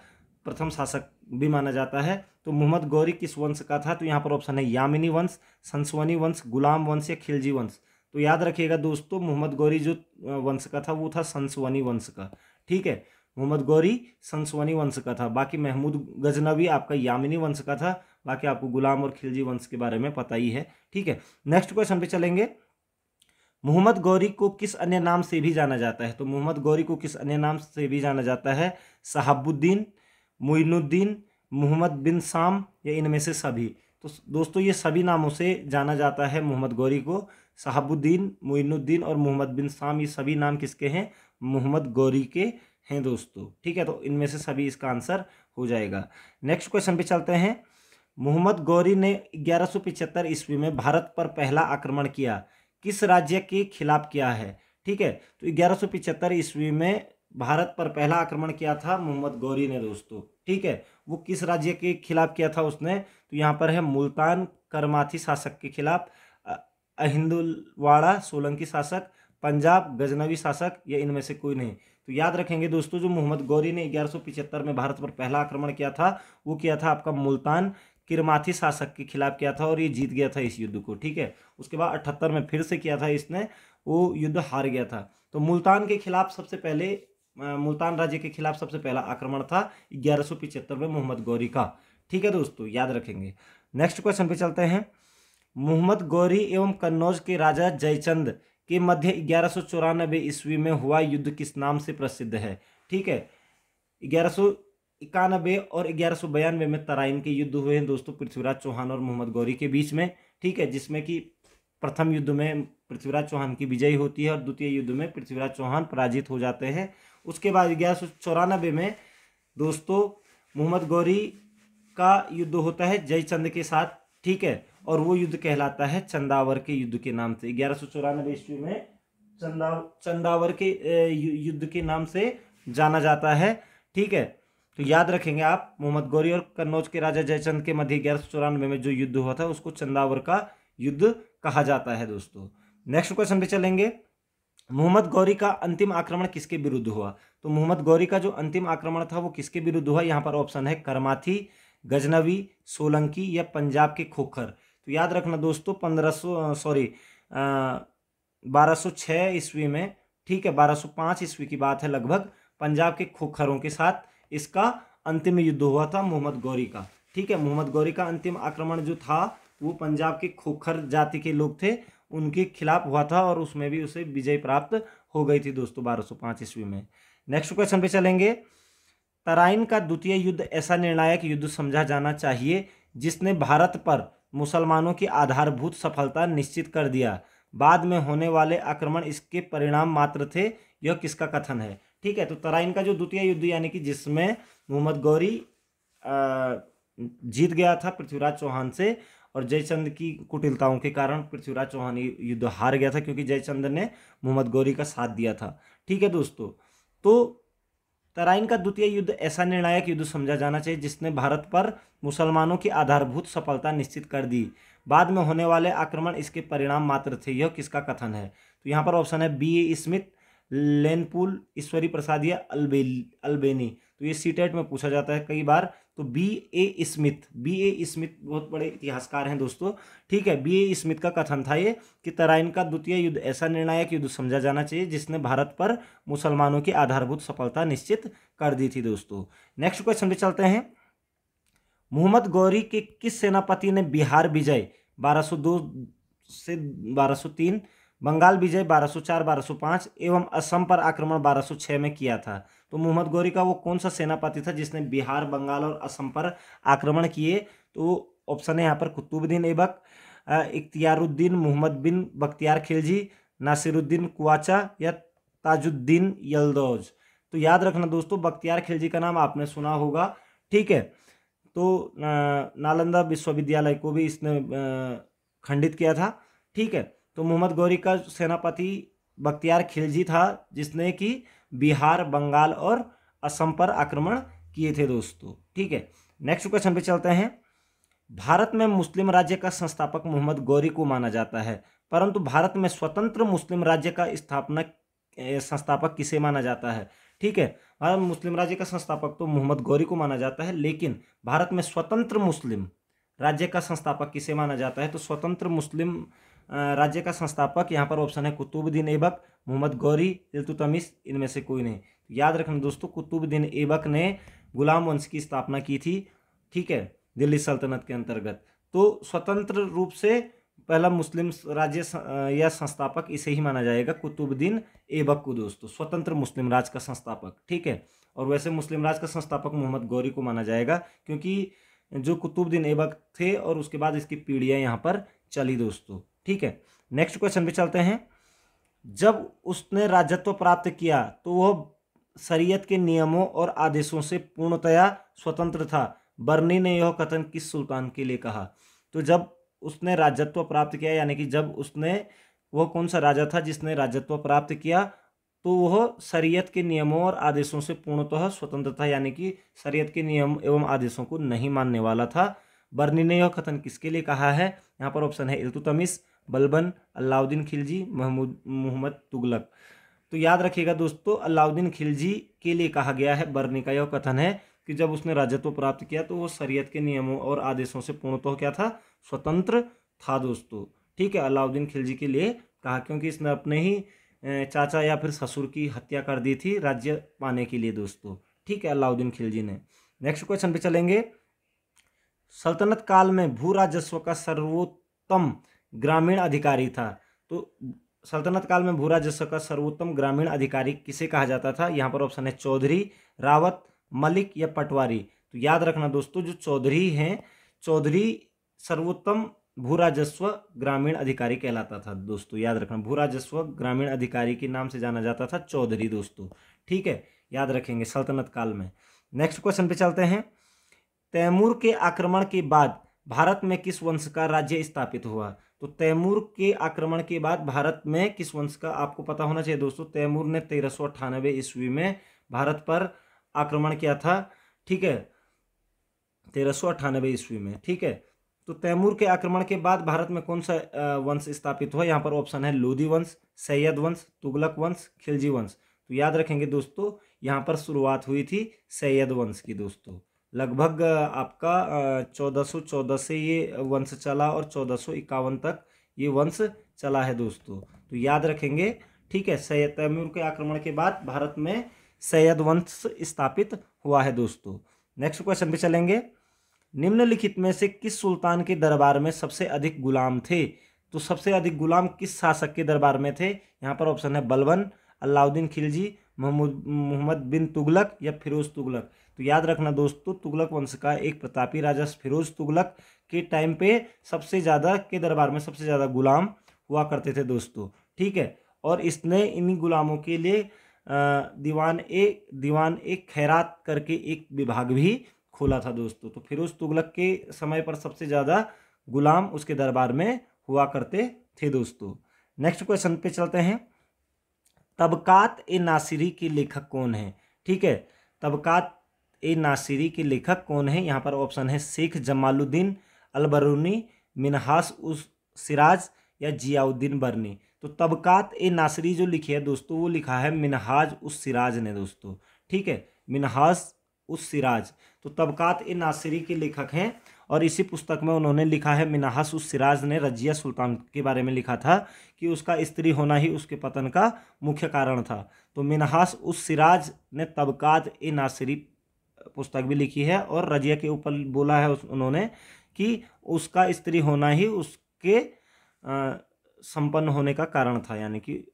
प्रथम शासक भी माना जाता है। तो मोहम्मद गौरी किस वंश का था? तो यहाँ पर ऑप्शन है यामिनी वंश, संसवनी वंश, गुलाम वंश या खिलजी वंश। तो याद रखिएगा दोस्तों, मोहम्मद गौरी जो वंश का था वो था संसवनी वंश का। ठीक है, मोहम्मद गौरी संसवनी वंश का था। बाकी महमूद गजनवी आपका यामिनी वंश का था। बाकी आपको गुलाम और खिलजी वंश के बारे में पता ही है। ठीक है, नेक्स्ट क्वेश्चन पे चलेंगे। मोहम्मद गौरी को किस अन्य नाम से भी जाना जाता है? तो मोहम्मद गौरी को किस अन्य नाम से भी जाना जाता है? शहाबुद्दीन, मुइनुद्दीन, मोहम्मद बिन साम या इनमें से सभी। तो दोस्तों ये सभी नामों से जाना जाता है मोहम्मद गौरी को। शहाबुद्दीन, मुइनुद्दीन और मोहम्मद बिन साम, ये सभी नाम किसके हैं? मोहम्मद गौरी के हैं दोस्तों। ठीक है, तो इनमें से सभी इसका आंसर हो जाएगा। नेक्स्ट क्वेश्चन पे चलते हैं। मोहम्मद गौरी ने 1175 ईस्वी में भारत पर पहला आक्रमण किया, किस राज्य के खिलाफ किया है? ठीक है, तो 1175 ईस्वी में भारत पर पहला आक्रमण किया था मोहम्मद गौरी ने दोस्तों। ठीक है, वो किस राज्य के खिलाफ किया था उसने? तो यहाँ पर है मुल्तान करमाथी शासक के खिलाफ, अहिंदुलवाड़ा सोलंकी शासक, पंजाब गजनवी शासक या इनमें से कोई नहीं। तो याद रखेंगे दोस्तों, जो मोहम्मद गौरी ने 1175 में भारत पर पहला आक्रमण किया था वो किया था आपका मुल्तान किरमाथी शासक के खिलाफ किया था और ये जीत गया था इस युद्ध को। ठीक है, उसके बाद 78 में फिर से किया था इसने, वो युद्ध हार गया था। तो मुल्तान के खिलाफ सबसे पहले मुल्तान राज्य के खिलाफ सबसे पहला आक्रमण था 1175 में मोहम्मद गौरी का। ठीक है दोस्तों, याद रखेंगे। नेक्स्ट क्वेश्चन पे चलते हैं। मोहम्मद गौरी एवं कन्नौज के राजा जयचंद के मध्य 1194 ईस्वी में हुआ युद्ध किस नाम से प्रसिद्ध है? ठीक है, 1191 और 1192 में तराइन के युद्ध हुए हैं दोस्तों पृथ्वीराज चौहान और मोहम्मद गौरी के बीच में। ठीक है, जिसमें कि प्रथम युद्ध में पृथ्वीराज चौहान की विजय होती है और द्वितीय युद्ध में पृथ्वीराज चौहान पराजित हो जाते हैं। उसके बाद 1194 में दोस्तों मोहम्मद गौरी का युद्ध होता है जयचंद के साथ। ठीक है, और वो युद्ध कहलाता है चंदावर के युद्ध के नाम से। 1194 ईस्वी में चंदावर के युद्ध के नाम से जाना जाता है। ठीक है, तो याद रखेंगे आप, मोहम्मद गौरी और कन्नौज के राजा जयचंद के मध्य 1194 में जो युद्ध हुआ था उसको चंदावर का युद्ध कहा जाता है दोस्तों। नेक्स्ट क्वेश्चन पे चलेंगे। मोहम्मद गौरी का अंतिम आक्रमण किसके विरुद्ध हुआ? तो मोहम्मद गौरी का जो अंतिम आक्रमण था वो किसके विरुद्ध हुआ? यहाँ पर ऑप्शन है करमाथी, गजनवी, सोलंकी या पंजाब के खोखर। तो याद रखना दोस्तों 1206 ईस्वी में, ठीक है 1205 ईस्वी की बात है लगभग, पंजाब के खोखरों के साथ इसका अंतिम युद्ध हुआ था मोहम्मद गौरी का। ठीक है, मोहम्मद गौरी का अंतिम आक्रमण जो था वो पंजाब के खोखर जाति के लोग थे उनके खिलाफ हुआ था और उसमें भी उसे विजय प्राप्त हो गई थी दोस्तों 1205 ईस्वी में। नेक्स्ट क्वेश्चन पे चलेंगे। तराइन का द्वितीय युद्ध ऐसा निर्णायक युद्ध समझा जाना चाहिए जिसने भारत पर मुसलमानों की आधारभूत सफलता निश्चित कर दिया, बाद में होने वाले आक्रमण इसके परिणाम मात्र थे, यह किसका कथन है? ठीक है, तो तराइन का जो द्वितीय युद्ध यानी कि जिसमें मोहम्मद गौरी जीत गया था पृथ्वीराज चौहान से और जयचंद की कुटिलताओं के कारण पृथ्वीराज चौहान युद्ध हार गया था क्योंकि जयचंद ने मोहम्मद गौरी का साथ दिया था। ठीक है दोस्तों, तो तराइन का द्वितीय युद्ध ऐसा निर्णायक युद्ध समझा जाना चाहिए जिसने भारत पर मुसलमानों की आधारभूत सफलता निश्चित कर दी, बाद में होने वाले आक्रमण इसके परिणाम मात्र थे, यह किसका कथन है? तो यहाँ पर ऑप्शन है B.A. स्मिथ, लेनपुल, ईश्वरी प्रसाद या अल्बेनी। तो ये सीटेट में पूछा जाता है कई बार। तो B.A. स्मिथ बहुत बड़े इतिहासकार हैं दोस्तों। ठीक है, B.A. स्मिथ का कथन था ये कि तराइन का द्वितीय युद्ध ऐसा निर्णायक युद्ध समझा जाना चाहिए जिसने भारत पर मुसलमानों की आधारभूत सफलता निश्चित कर दी थी दोस्तों। नेक्स्ट क्वेश्चन पे चलते हैं। मोहम्मद गौरी के किस सेनापति ने बिहार विजय 1202 से 1203, बंगाल विजय 1204 1205 एवं असम पर आक्रमण 1206 में किया था? तो मोहम्मद गौरी का वो कौन सा सेनापति था जिसने बिहार, बंगाल और असम पर आक्रमण किए? तो ऑप्शन है यहाँ पर कुतुबुद्दीन ऐबक, इख्तियारुद्दीन मोहम्मद बिन बख्तियार खिलजी, नासिरुद्दीन कुआचा या ताजुद्दीन यल्दौज। तो याद रखना दोस्तों, बख्तियार खिलजी का नाम आपने सुना होगा, ठीक है। तो नालंदा विश्वविद्यालय को भी इसने खंडित किया था, ठीक है। तो मोहम्मद गौरी का सेनापति बख्तियार खिलजी था, जिसने कि बिहार, बंगाल और असम पर आक्रमण किए थे दोस्तों, ठीक है। नेक्स्ट क्वेश्चन पे चलते हैं। भारत में मुस्लिम राज्य का संस्थापक मोहम्मद गौरी को माना जाता है, परंतु भारत में स्वतंत्र मुस्लिम राज्य का संस्थापक किसे माना जाता है, ठीक है। भारत में मुस्लिम राज्य का संस्थापक तो मोहम्मद गौरी को माना जाता है, लेकिन भारत में स्वतंत्र मुस्लिम राज्य का संस्थापक किसे माना जाता है, तो स्वतंत्र मुस्लिम राज्य का संस्थापक यहाँ पर ऑप्शन है कुतुबुद्दीन ऐबक, मोहम्मद गौरी, इल्तुतमिश, इनमें से कोई नहीं। याद रखना दोस्तों, कुतुबुद्दीन ऐबक ने गुलाम वंश की स्थापना की थी, ठीक है, दिल्ली सल्तनत के अंतर्गत। तो स्वतंत्र रूप से पहला मुस्लिम राज्य या संस्थापक इसे ही माना जाएगा, कुतुबुद्दीन ऐबक को दोस्तों, स्वतंत्र मुस्लिम राज्य का संस्थापक, ठीक है। और वैसे मुस्लिम राज्य का संस्थापक मोहम्मद गौरी को माना जाएगा, क्योंकि जो कुतुबुद्दीन ऐबक थे और उसके बाद इसकी पीढ़ियां यहाँ पर चली दोस्तों, ठीक है। नेक्स्ट क्वेश्चन पे चलते हैं। जब उसने राजत्व प्राप्त किया तो वह शरीयत के नियमों और आदेशों से पूर्णतया स्वतंत्र था। बर्नी ने यह कथन किस सुल्तान के लिए कहा? तो जब उसने राजत्व प्राप्त किया, यानी कि जब उसने, वह कौन सा राजा था जिसने राजत्व प्राप्त किया, तो वह शरीयत के नियमों और आदेशों से पूर्णतः स्वतंत्र था, यानी कि शरीयत के नियम एवं आदेशों को नहीं मानने वाला था। बर्नी ने यह कथन किसके लिए कहा है? यहाँ पर ऑप्शन है इल्तुतमिश, बलबन, अलाउद्दीन खिलजी, मोहम्मद तुगलक। तो याद रखिएगा दोस्तों, अलाउद्दीन खिलजी के लिए कहा गया है। बर्नी का यह कथन है कि जब उसने राजत्व प्राप्त किया तो वो शरीयत के नियमों और आदेशों से पूर्णतः क्या था? स्वतंत्र था दोस्तों, ठीक है। अलाउद्दीन खिलजी के लिए कहा, क्योंकि इसने अपने ही चाचा या फिर ससुर की हत्या कर दी थी राज्य पाने के लिए दोस्तों, ठीक है, अलाउद्दीन खिलजी ने। नेक्स्ट क्वेश्चन पे चलेंगे। सल्तनत काल में भू राजस्व का सर्वोत्तम ग्रामीण अधिकारी था। तो सल्तनत काल में भू राजस्व का सर्वोत्तम ग्रामीण अधिकारी किसे कहा जाता था? यहाँ पर ऑप्शन है चौधरी, रावत, मलिक या पटवारी। तो याद रखना दोस्तों, जो चौधरी हैं, चौधरी सर्वोत्तम भू राजस्व ग्रामीण अधिकारी कहलाता था दोस्तों। याद रखना, भू राजस्व ग्रामीण अधिकारी के नाम से जाना जाता था चौधरी दोस्तों, ठीक है, याद रखेंगे सल्तनत काल में। नेक्स्ट क्वेश्चन पे चलते हैं। तैमूर के आक्रमण के बाद भारत में किस वंश का राज्य स्थापित हुआ? तो तैमूर के आक्रमण के बाद भारत में किस वंश का, आपको पता होना चाहिए दोस्तों, तैमूर ने 1398 ईस्वी में भारत पर आक्रमण किया था, ठीक है, 1398 ईस्वी में, ठीक है। तो तैमूर के आक्रमण के बाद भारत में कौन सा वंश स्थापित हुआ? यहाँ पर ऑप्शन है लोधी वंश, सैयद वंश, तुगलक वंश, खिलजी वंश। तो याद रखेंगे दोस्तों, यहाँ पर शुरुआत हुई थी सैयद वंश की दोस्तों। लगभग आपका 1414 से ये वंश चला और 1451 तक ये वंश चला है दोस्तों। तो याद रखेंगे, ठीक है। सैयद तैमूर के आक्रमण के बाद भारत में सैयद वंश स्थापित हुआ है दोस्तों। नेक्स्ट क्वेश्चन पे चलेंगे। निम्नलिखित में से किस सुल्तान के दरबार में सबसे अधिक गुलाम थे? तो सबसे अधिक गुलाम किस शासक के दरबार में थे? यहाँ पर ऑप्शन है बलबन, अलाउद्दीन खिलजी, मोहम्मद बिन तुगलक या फिरोज तुगलक। तो याद रखना दोस्तों, तुगलक वंश का एक प्रतापी राजा फिरोज तुगलक के टाइम पे सबसे ज़्यादा के दरबार में सबसे ज़्यादा गुलाम हुआ करते थे दोस्तों, ठीक है। और इसने इन्हीं गुलामों के लिए दीवान ए खैरात करके एक विभाग भी खोला था दोस्तों। तो फिरोज तुगलक के समय पर सबसे ज़्यादा गुलाम उसके दरबार में हुआ करते थे दोस्तों। नेक्स्ट क्वेश्चन पे चलते हैं। तबकात ए नासिरी के लेखक कौन है? ठीक है, तबकात ए नासिरी के लेखक कौन है? यहाँ पर ऑप्शन है शेख जमालुद्दीन अलबरूनी, मिनहास उस सिराज या जियाउद्दीन बर्नी। तो तबकात ए नासिरी जो लिखी है दोस्तों, वो लिखा है मिनहाज उस सिराज ने दोस्तों, ठीक है, मिनहाज उस सिराज। तो तबकात ए नासिरी के लेखक हैं और इसी पुस्तक में उन्होंने लिखा है, मिनहास उस सिराज ने रजिया सुल्तान के बारे में लिखा था कि उसका स्त्री होना ही उसके पतन का मुख्य कारण था। तो मिनहास उस सिराज ने तबकात ए नासिरी पुस्तक भी लिखी है और रजिया के ऊपर बोला है उन्होंने कि उसका स्त्री होना ही उसके संपन्न होने का कारण था, यानी कि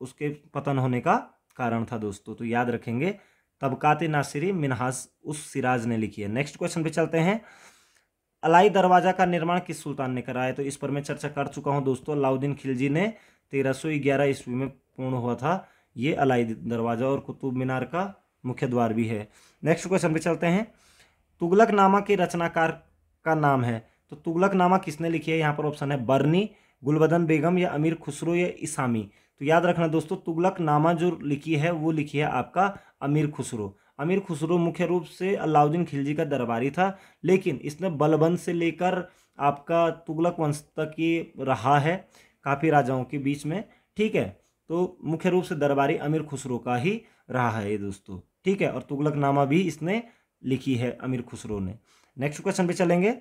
उसके पतन होने का कारण था दोस्तों। तो याद रखेंगे, तबकात नासिरी मिनहास उस सिराज ने लिखी है। नेक्स्ट क्वेश्चन पे चलते हैं। अलाई दरवाजा का निर्माण किस सुल्तान ने कराया? तो इस पर मैं चर्चा कर चुका हूं दोस्तों। अलाउद्दीन खिलजी ने 1311 ईस्वी में पूर्ण हुआ था ये अलाई दरवाज़ा और कुतुब मीनार का मुख्य द्वार भी है। नेक्स्ट क्वेश्चन पे चलते हैं। तुगलकनामा के रचनाकार का नाम है, तो तुगलकनामा किसने लिखी है? यहाँ पर ऑप्शन है बर्नी, गुलबदन बेगम या अमीर खुसरो या इसामी। तो याद रखना दोस्तों, तुगलकनामा जो लिखी है वो लिखी है आपका अमीर खुसरो। अमीर खुसरो मुख्य रूप से अलाउद्दीन खिलजी का दरबारी था, लेकिन इसने बलबन से लेकर आपका तुगलक वंश तक ये रहा है काफ़ी राजाओं के बीच में। ठीक है, तो मुख्य रूप से दरबारी अमीर खुसरो का ही रहा है ये दोस्तों। ठीक है, और तुगलकनामा भी इसने लिखी है अमीर खुसरो ने। नेक्स्ट क्वेश्चन पे चलेंगे।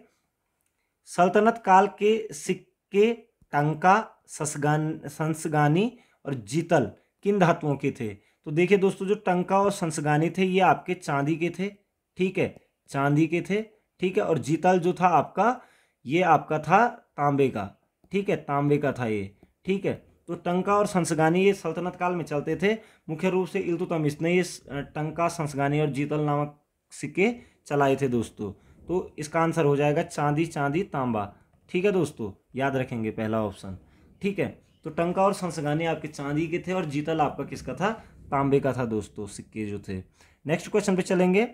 सल्तनत काल के सिक्के टंका, संसगानी और जीतल किन धातुओं के थे? तो देखिए दोस्तों, जो टंका और संसगानी थे ये आपके चांदी के थे। ठीक है, चांदी के थे। ठीक है, और जीतल जो था आपका, ये आपका था तांबे का। ठीक है, तांबे का था ये। ठीक है, तो टंका और संसगानी ये सल्तनत काल में चलते थे। मुख्य रूप से इल्तुतमिश ने ये टंका, संसगानी और जीतल नामक सिक्के चलाए थे दोस्तों। तो इसका आंसर हो जाएगा चांदी, चांदी, तांबा। ठीक है दोस्तों, याद रखेंगे पहला ऑप्शन। ठीक है, तो टंका और संसगानी आपके चांदी के थे और जीतल आपका किसका था? तांबे का था दोस्तों, सिक्के जो थे। नेक्स्ट क्वेश्चन पे चलेंगे।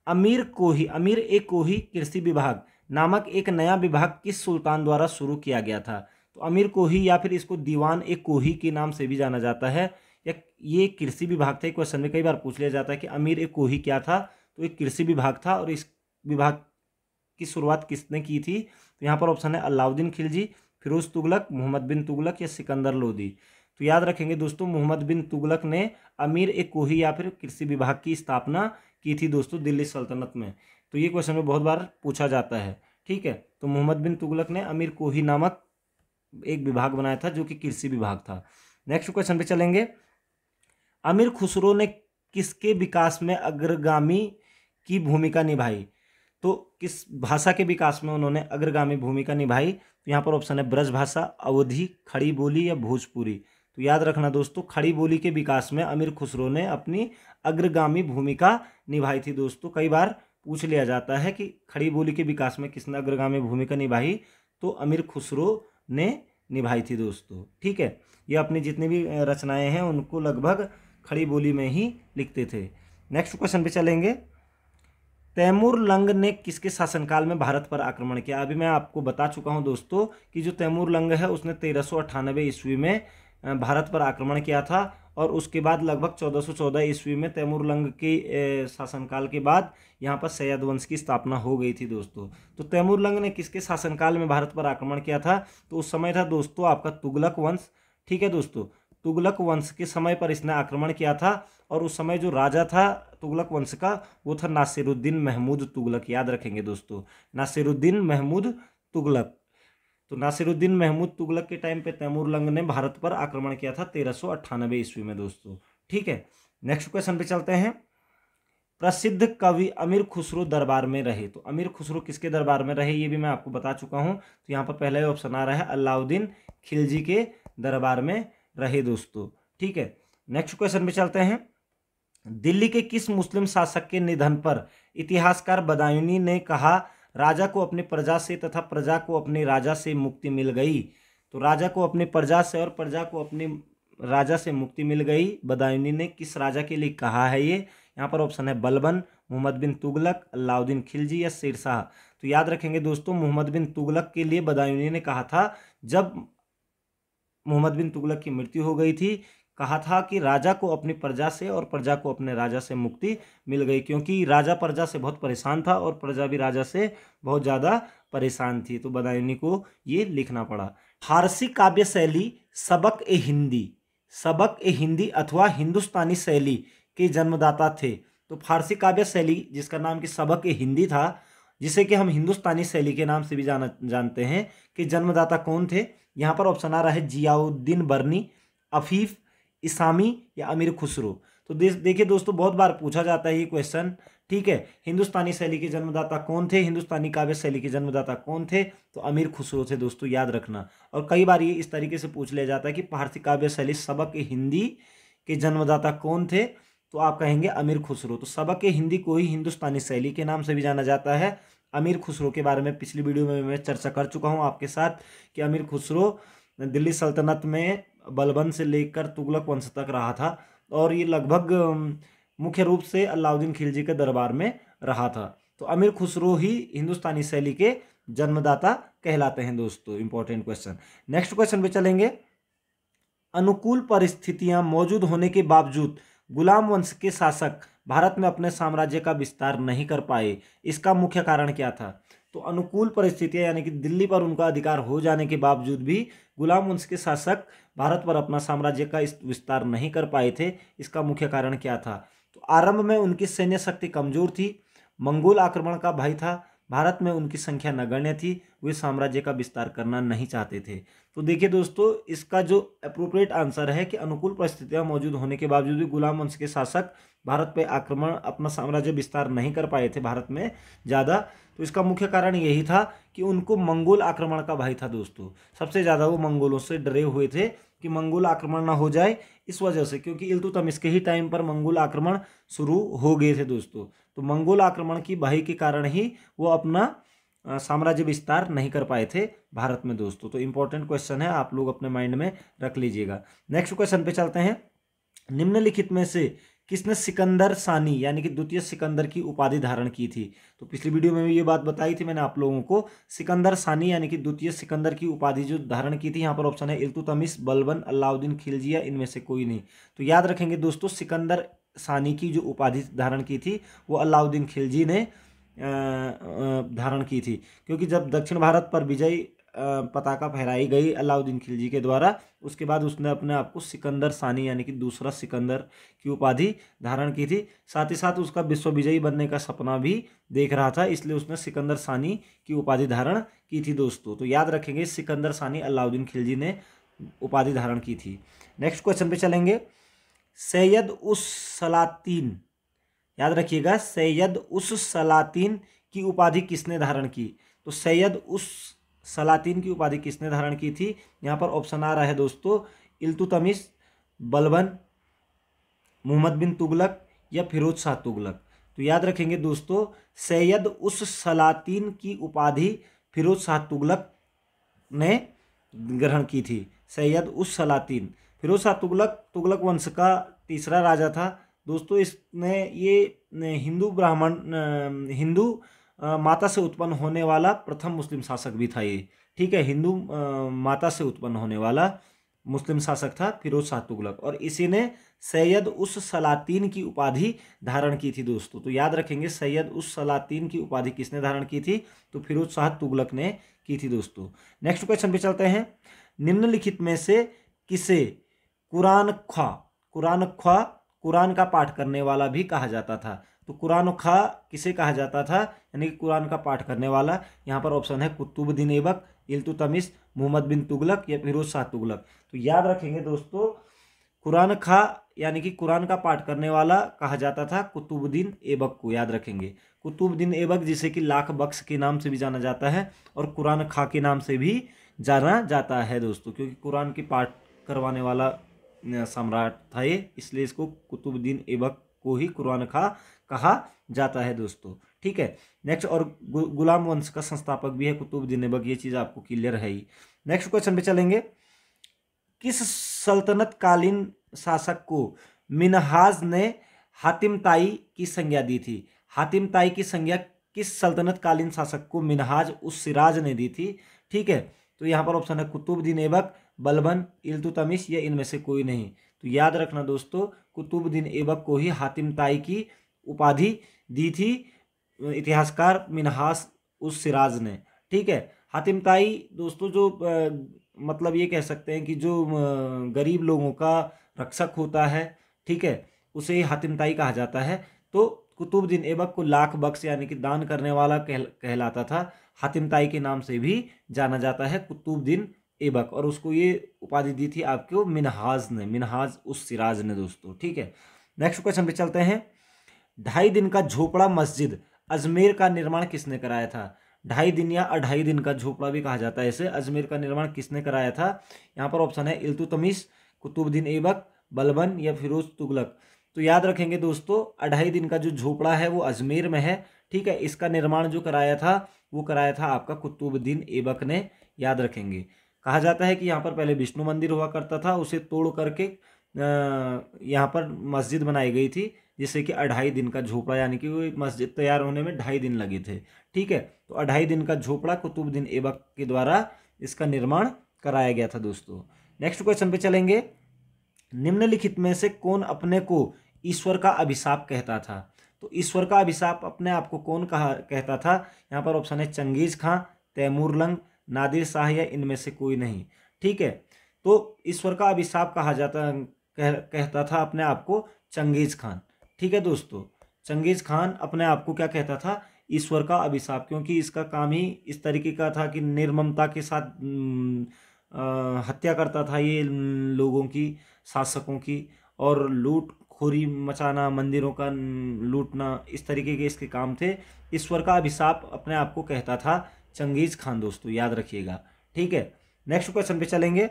अमीर ए कोही कृषि विभाग नामक एक नया विभाग किस सुल्तान द्वारा शुरू किया गया था? तो अमीर कोही या फिर इसको दीवान ए कोही के नाम से भी जाना जाता है, या ये कृषि विभाग था। क्वेश्चन में कई बार पूछ लिया जाता है कि अमीर ए कोही क्या था, तो एक कृषि विभाग था। और इस विभाग की शुरुआत किसने की थी? तो यहाँ पर ऑप्शन है अलाउद्दीन खिलजी, फिरोज तुगलक, मोहम्मद बिन तुगलक या सिकंदर लोदी। तो याद रखेंगे दोस्तों, मोहम्मद बिन तुगलक ने अमीर ए कोही या फिर कृषि विभाग की स्थापना की थी दोस्तों दिल्ली सल्तनत में। तो ये क्वेश्चन में बहुत बार पूछा जाता है। ठीक है, तो मोहम्मद बिन तुगलक ने अमीर कोही नामक एक विभाग बनाया था जो कि कृषि विभाग था। नेक्स्ट क्वेश्चन पे चलेंगे। अमीर खुसरो ने किसके विकास में अग्रगामी की भूमिका निभाई? तो किस भाषा के विकास में उन्होंने अग्रगामी भूमिका निभाई? तो यहाँ पर ऑप्शन है ब्रज भाषा, अवधी, खड़ी बोली या भोजपुरी। तो याद रखना दोस्तों, खड़ी बोली के विकास में अमीर खुसरो ने अपनी अग्रगामी भूमिका निभाई थी दोस्तों। कई बार पूछ लिया जाता है कि खड़ी बोली के विकास में किसने अग्रगामी भूमिका निभाई? तो अमीर खुसरो ने निभाई थी दोस्तों। ठीक है, ये अपनी जितनी भी रचनाएं हैं उनको लगभग खड़ी बोली में ही लिखते थे। नेक्स्ट क्वेश्चन पे चलेंगे। तैमूर लंग ने किसके शासनकाल में भारत पर आक्रमण किया? अभी मैं आपको बता चुका हूं दोस्तों कि जो तैमूर लंग है उसने 1398 ईस्वी में भारत पर आक्रमण किया था, और उसके बाद लगभग 1414 ईस्वी में तैमूर लंग के शासनकाल के बाद यहाँ पर सैयद वंश की स्थापना हो गई थी दोस्तों। तो तैमूर लंग ने किसके शासनकाल में भारत पर आक्रमण किया था? तो उस समय था दोस्तों आपका तुगलक वंश। ठीक है दोस्तों, तुगलक वंश के समय पर इसने आक्रमण किया था, और उस समय जो राजा था तुगलक वंश का वो था नासिरुद्दीन महमूद तुगलक। याद रखेंगे दोस्तों, नासिरुद्दीन महमूद तुगलक। तो नासिरुद्दीन महमूद तुगलक के टाइम पे तैमूर लंग ने भारत पर आक्रमण किया था 1398 ईस्वी में दोस्तों। ठीक है, नेक्स्ट क्वेश्चन पे चलते हैं। प्रसिद्ध कवि अमीर खुसरो दरबार में रहे। तो अमीर खुसरो किसके दरबार में रहे ये भी मैं आपको बता चुका हूं। तो यहाँ पर पहला ही ऑप्शन आ रहा है अलाउद्दीन खिलजी के दरबार में रहे दोस्तों। ठीक है, नेक्स्ट क्वेश्चन पे चलते हैं। दिल्ली के किस मुस्लिम शासक के निधन पर इतिहासकार बदायूनी ने कहा राजा को अपनी प्रजा से तथा प्रजा को अपने राजा से मुक्ति मिल गई? तो राजा को अपनी प्रजा से और प्रजा को अपने राजा से मुक्ति मिल गई, बदायूनी ने किस राजा के लिए कहा है ये? यहाँ पर ऑप्शन है बलबन, मोहम्मद बिन तुगलक, अलाउद्दीन खिलजी या शेरशाह। तो याद रखेंगे दोस्तों, मोहम्मद बिन तुगलक के लिए बदायूनी ने कहा था जब मोहम्मद बिन तुगलक की मृत्यु हो गई थी, कहा था कि राजा को अपनी प्रजा से और प्रजा को अपने राजा से मुक्ति मिल गई, क्योंकि राजा प्रजा से बहुत परेशान था और प्रजा भी राजा से बहुत ज़्यादा परेशान थी। तो बदायूनी को ये लिखना पड़ा। फारसी काव्य शैली सबक ए हिंदी अथवा हिंदुस्तानी शैली के जन्मदाता थे। तो फारसी काव्य शैली जिसका नाम कि सबक ए हिंदी था, जिसे कि हम हिंदुस्तानी शैली के नाम से भी जानते हैं, कि जन्मदाता कौन थे? यहाँ पर ऑप्शन आ रहा है जियाउद्दीन बर्नी, अफीफ, इसामी या अमीर खुसरो। तो देखिए दोस्तों, बहुत बार पूछा जाता है ये क्वेश्चन। ठीक है, हिंदुस्तानी शैली के जन्मदाता कौन थे, हिंदुस्तानी काव्य शैली के जन्मदाता कौन थे? तो अमीर खुसरो थे दोस्तों, याद रखना। और कई बार ये इस तरीके से पूछ लिया जाता है कि फारसी काव्य शैली सबक हिंदी के जन्मदाता कौन थे? तो आप कहेंगे अमीर खुसरो। तो सबक हिंदी को ही हिंदुस्तानी शैली के नाम से भी जाना जाता है। अमीर खुसरो के बारे में पिछली वीडियो में मैं चर्चा कर चुका हूँ आपके साथ कि अमीर खुसरो दिल्ली सल्तनत में बलबन से लेकर तुगलक वंश तक रहा था और ये लगभग मुख्य रूप से अलाउद्दीन खिलजी के दरबार में रहा था। तो अमीर खुसरो ही हिंदुस्तानी शैली के जन्मदाता कहलाते हैं दोस्तों। Important question. नेक्स्ट क्वेश्चन पे चलेंगे। अनुकूल परिस्थितियां मौजूद होने के बावजूद गुलाम वंश के शासक भारत में अपने साम्राज्य का विस्तार नहीं कर पाए, इसका मुख्य कारण क्या था? तो अनुकूल परिस्थितियां यानी कि दिल्ली पर उनका अधिकार हो जाने के बावजूद भी गुलाम वंश के शासक भारत पर अपना साम्राज्य का विस्तार नहीं कर पाए थे, इसका मुख्य कारण क्या था? तो आरंभ में उनकी सैन्य शक्ति कमजोर थी, मंगोल आक्रमण का भय था, भारत में उनकी संख्या नगण्य थी, वे साम्राज्य का विस्तार करना नहीं चाहते थे। तो देखिए दोस्तों, इसका जो अप्रोप्रिएट आंसर है कि अनुकूल परिस्थितियां मौजूद होने के बावजूद भी गुलाम वंश के शासक भारत पे आक्रमण अपना साम्राज्य विस्तार नहीं कर पाए थे भारत में ज़्यादा। तो इसका मुख्य कारण यही था कि उनको मंगोल आक्रमण का भय था दोस्तों। सबसे ज़्यादा वो मंगोलों से डरे हुए थे कि मंगोल आक्रमण ना हो जाए, इस वजह से, क्योंकि इल्तुतमिश के ही टाइम पर मंगोल आक्रमण शुरू हो गए थे दोस्तों। तो मंगोल आक्रमण की भय के कारण ही वो अपना साम्राज्य विस्तार नहीं कर पाए थे भारत में दोस्तों। तो इंपॉर्टेंट क्वेश्चन है, आप लोग अपने माइंड में रख लीजिएगा। नेक्स्ट क्वेश्चन पे चलते हैं। निम्नलिखित में से किसने सिकंदर सानी यानी कि द्वितीय सिकंदर की उपाधि धारण की थी? तो पिछली वीडियो में भी ये बात बताई थी मैंने आप लोगों को। सिकंदर सानी यानी कि द्वितीय सिकंदर की उपाधि जो धारण की थी, यहाँ पर ऑप्शन है इल्तुतमिश, बलबन, अलाउद्दीन खिलजी या इनमें से कोई नहीं। तो याद रखेंगे दोस्तों, सिकंदर सानी की जो उपाधि धारण की थी वो अलाउद्दीन खिलजी ने धारण की थी, क्योंकि जब दक्षिण भारत पर विजय पताका फहराई गई अलाउद्दीन खिलजी के द्वारा, उसके बाद उसने अपने आप को सिकंदर सानी यानी कि दूसरा सिकंदर की उपाधि धारण की थी। साथ ही साथ उसका विश्व विजयी बनने का सपना भी देख रहा था, इसलिए उसने सिकंदर सानी की उपाधि धारण की थी दोस्तों। तो याद रखेंगे, सिकंदर सानी अलाउद्दीन खिलजी ने उपाधि धारण की थी। नेक्स्ट क्वेश्चन पे चलेंगे। सैयद उस सलातीन, याद रखिएगा, सैयद उस सलातीन की उपाधि किसने धारण की? तो सैयद उस सलातीन की उपाधि किसने धारण की थी? यहाँ पर ऑप्शन आ रहा है दोस्तों, इल्तुतमिश, बलबन, मोहम्मद बिन तुगलक या फिरोज शाह तुगलक। तो याद रखेंगे दोस्तों, सैयद उस सलातीन की उपाधि फिरोज शाह तुगलक ने ग्रहण की थी। सैयद उस सलातीन, फिरोज शाह तुगलक तुगलक वंश का तीसरा राजा था दोस्तों। इसने ये हिंदू माता से उत्पन्न होने वाला प्रथम मुस्लिम शासक भी था ये, ठीक है। हिंदू माता से उत्पन्न होने वाला मुस्लिम शासक था फिरोज शाह तुगलक, और इसी ने सैयद उस सलातीन की उपाधि धारण की थी दोस्तों। तो याद रखेंगे, सैयद उस सलातीन की उपाधि किसने धारण की थी? तो फिरोज शाह तुगलक ने की थी दोस्तों। नेक्स्ट क्वेश्चन पे चलते हैं। निम्नलिखित में से किसे कुरान ख्वा कुरान का पाठ करने वाला भी कहा जाता था? तो कुरान ख्वा किसे कहा जाता था, यानी कि कुरान का पाठ करने वाला? यहाँ पर ऑप्शन है कुतुबुद्दीन ऐबक, इल्तुतमिश, मोहम्मद बिन तुगलक या फिरोज शाह तुगलक। तो याद रखेंगे दोस्तों, कुरान ख्वा यानी कि कुरान का पाठ करने वाला कहा जाता था कुतुबुद्दीन ऐबक को। याद रखेंगे, कुतुबुद्दीन ऐबक जिसे कि लाख बख्श के नाम से भी जाना जाता है और कुरान ख्वा के नाम से भी जाना जाता है दोस्तों, क्योंकि कुरान की पाठ करवाने वाला सम्राट था ये, इसलिए इसको कुतुबुद्दीन ऐबक को ही कुरान ख्वा कहा जाता है दोस्तों, ठीक है। नेक्स्ट, और गुलाम वंश का संस्थापक भी है कुतुबुद्दीन ऐबक, ये चीज़ आपको क्लियर है ही। नेक्स्ट क्वेश्चन पे चलेंगे। किस सल्तनत कालीन शासक को मिन्हाज ने हातिम ताई की संज्ञा दी थी? हातिम ताई की संज्ञा किस सल्तनत कालीन शासक को मिन्हाज उस सिराज ने दी थी? ठीक है, तो यहाँ पर ऑप्शन है कुतुबुद्दीन ऐबक, बलबन, इल्तुतमिश या इनमें से कोई नहीं। तो याद रखना दोस्तों, कुतुबुद्दीन ऐबक को ही हातिम ताई की उपाधि दी थी इतिहासकार मिन्हाज उस सिराज ने, ठीक है। हातिम ताई दोस्तों जो मतलब ये कह सकते हैं कि जो गरीब लोगों का रक्षक होता है, ठीक है, उसे हातिम ताई कहा जाता है। तो कुतुबुद्दीन ऐबक को लाख बख्श यानी कि दान करने वाला कहलाता था। हातिम ताई के नाम से भी जाना जाता है कुतुबुद्दीन ऐबक, और उसको ये उपाधि दी थी आपको मिन्हाज ने, मिन्हाज उस सिराज ने दोस्तों, ठीक है। नेक्स्ट क्वेश्चन पे चलते हैं। 2.5 दिन का झोपड़ा मस्जिद अजमेर का निर्माण किसने कराया था? 2.5 दिन या 2.5 दिन का झोपड़ा भी कहा जाता है इसे। अजमेर का निर्माण किसने कराया था? यहाँ पर ऑप्शन है इल्तुतमिश, कुतुबुद्दीन ऐबक, बलबन या फिरोज तुगलक। तो याद रखेंगे दोस्तों, 2.5 दिन का जो झोपड़ा है वो अजमेर में है, ठीक है। इसका निर्माण जो कराया था वो कराया था आपका कुतुबुद्दीन ऐबक ने, याद रखेंगे। कहा जाता है कि यहाँ पर पहले विष्णु मंदिर हुआ करता था, उसे तोड़ करके यहाँ पर मस्जिद बनाई गई थी, जिससे कि 2.5 दिन का झोपड़ा, यानी कि वो मस्जिद तैयार होने में 2.5 दिन लगे थे। ठीक है, तो 2.5 दिन का झोपड़ा कुतुबुद्दीन ऐबक के द्वारा इसका निर्माण कराया गया था दोस्तों। नेक्स्ट क्वेश्चन पे चलेंगे। निम्नलिखित में से कौन अपने को ईश्वर का अभिशाप कहता था? तो ईश्वर का अभिशाप अपने आप को कौन कहता था? यहाँ पर ऑप्शन है चंगेज खां, तैमूरलंग, नादिर शाह या इनमें से कोई नहीं। ठीक है, तो ईश्वर का अभिशाप कहता था अपने आप को चंगेज खान। ठीक है दोस्तों, चंगेज खान अपने आप को क्या कहता था? ईश्वर का अभिशाप, क्योंकि इसका काम ही इस तरीके का था कि निर्ममता के साथ हत्या करता था ये लोगों की, शासकों की, और लूट खोरी मचाना, मंदिरों का लूटना, इस तरीके के इसके काम थे। ईश्वर का अभिशाप अपने आप को कहता था चंगेज खान दोस्तों, याद रखिएगा। ठीक है, नेक्स्ट क्वेश्चन पे चलेंगे।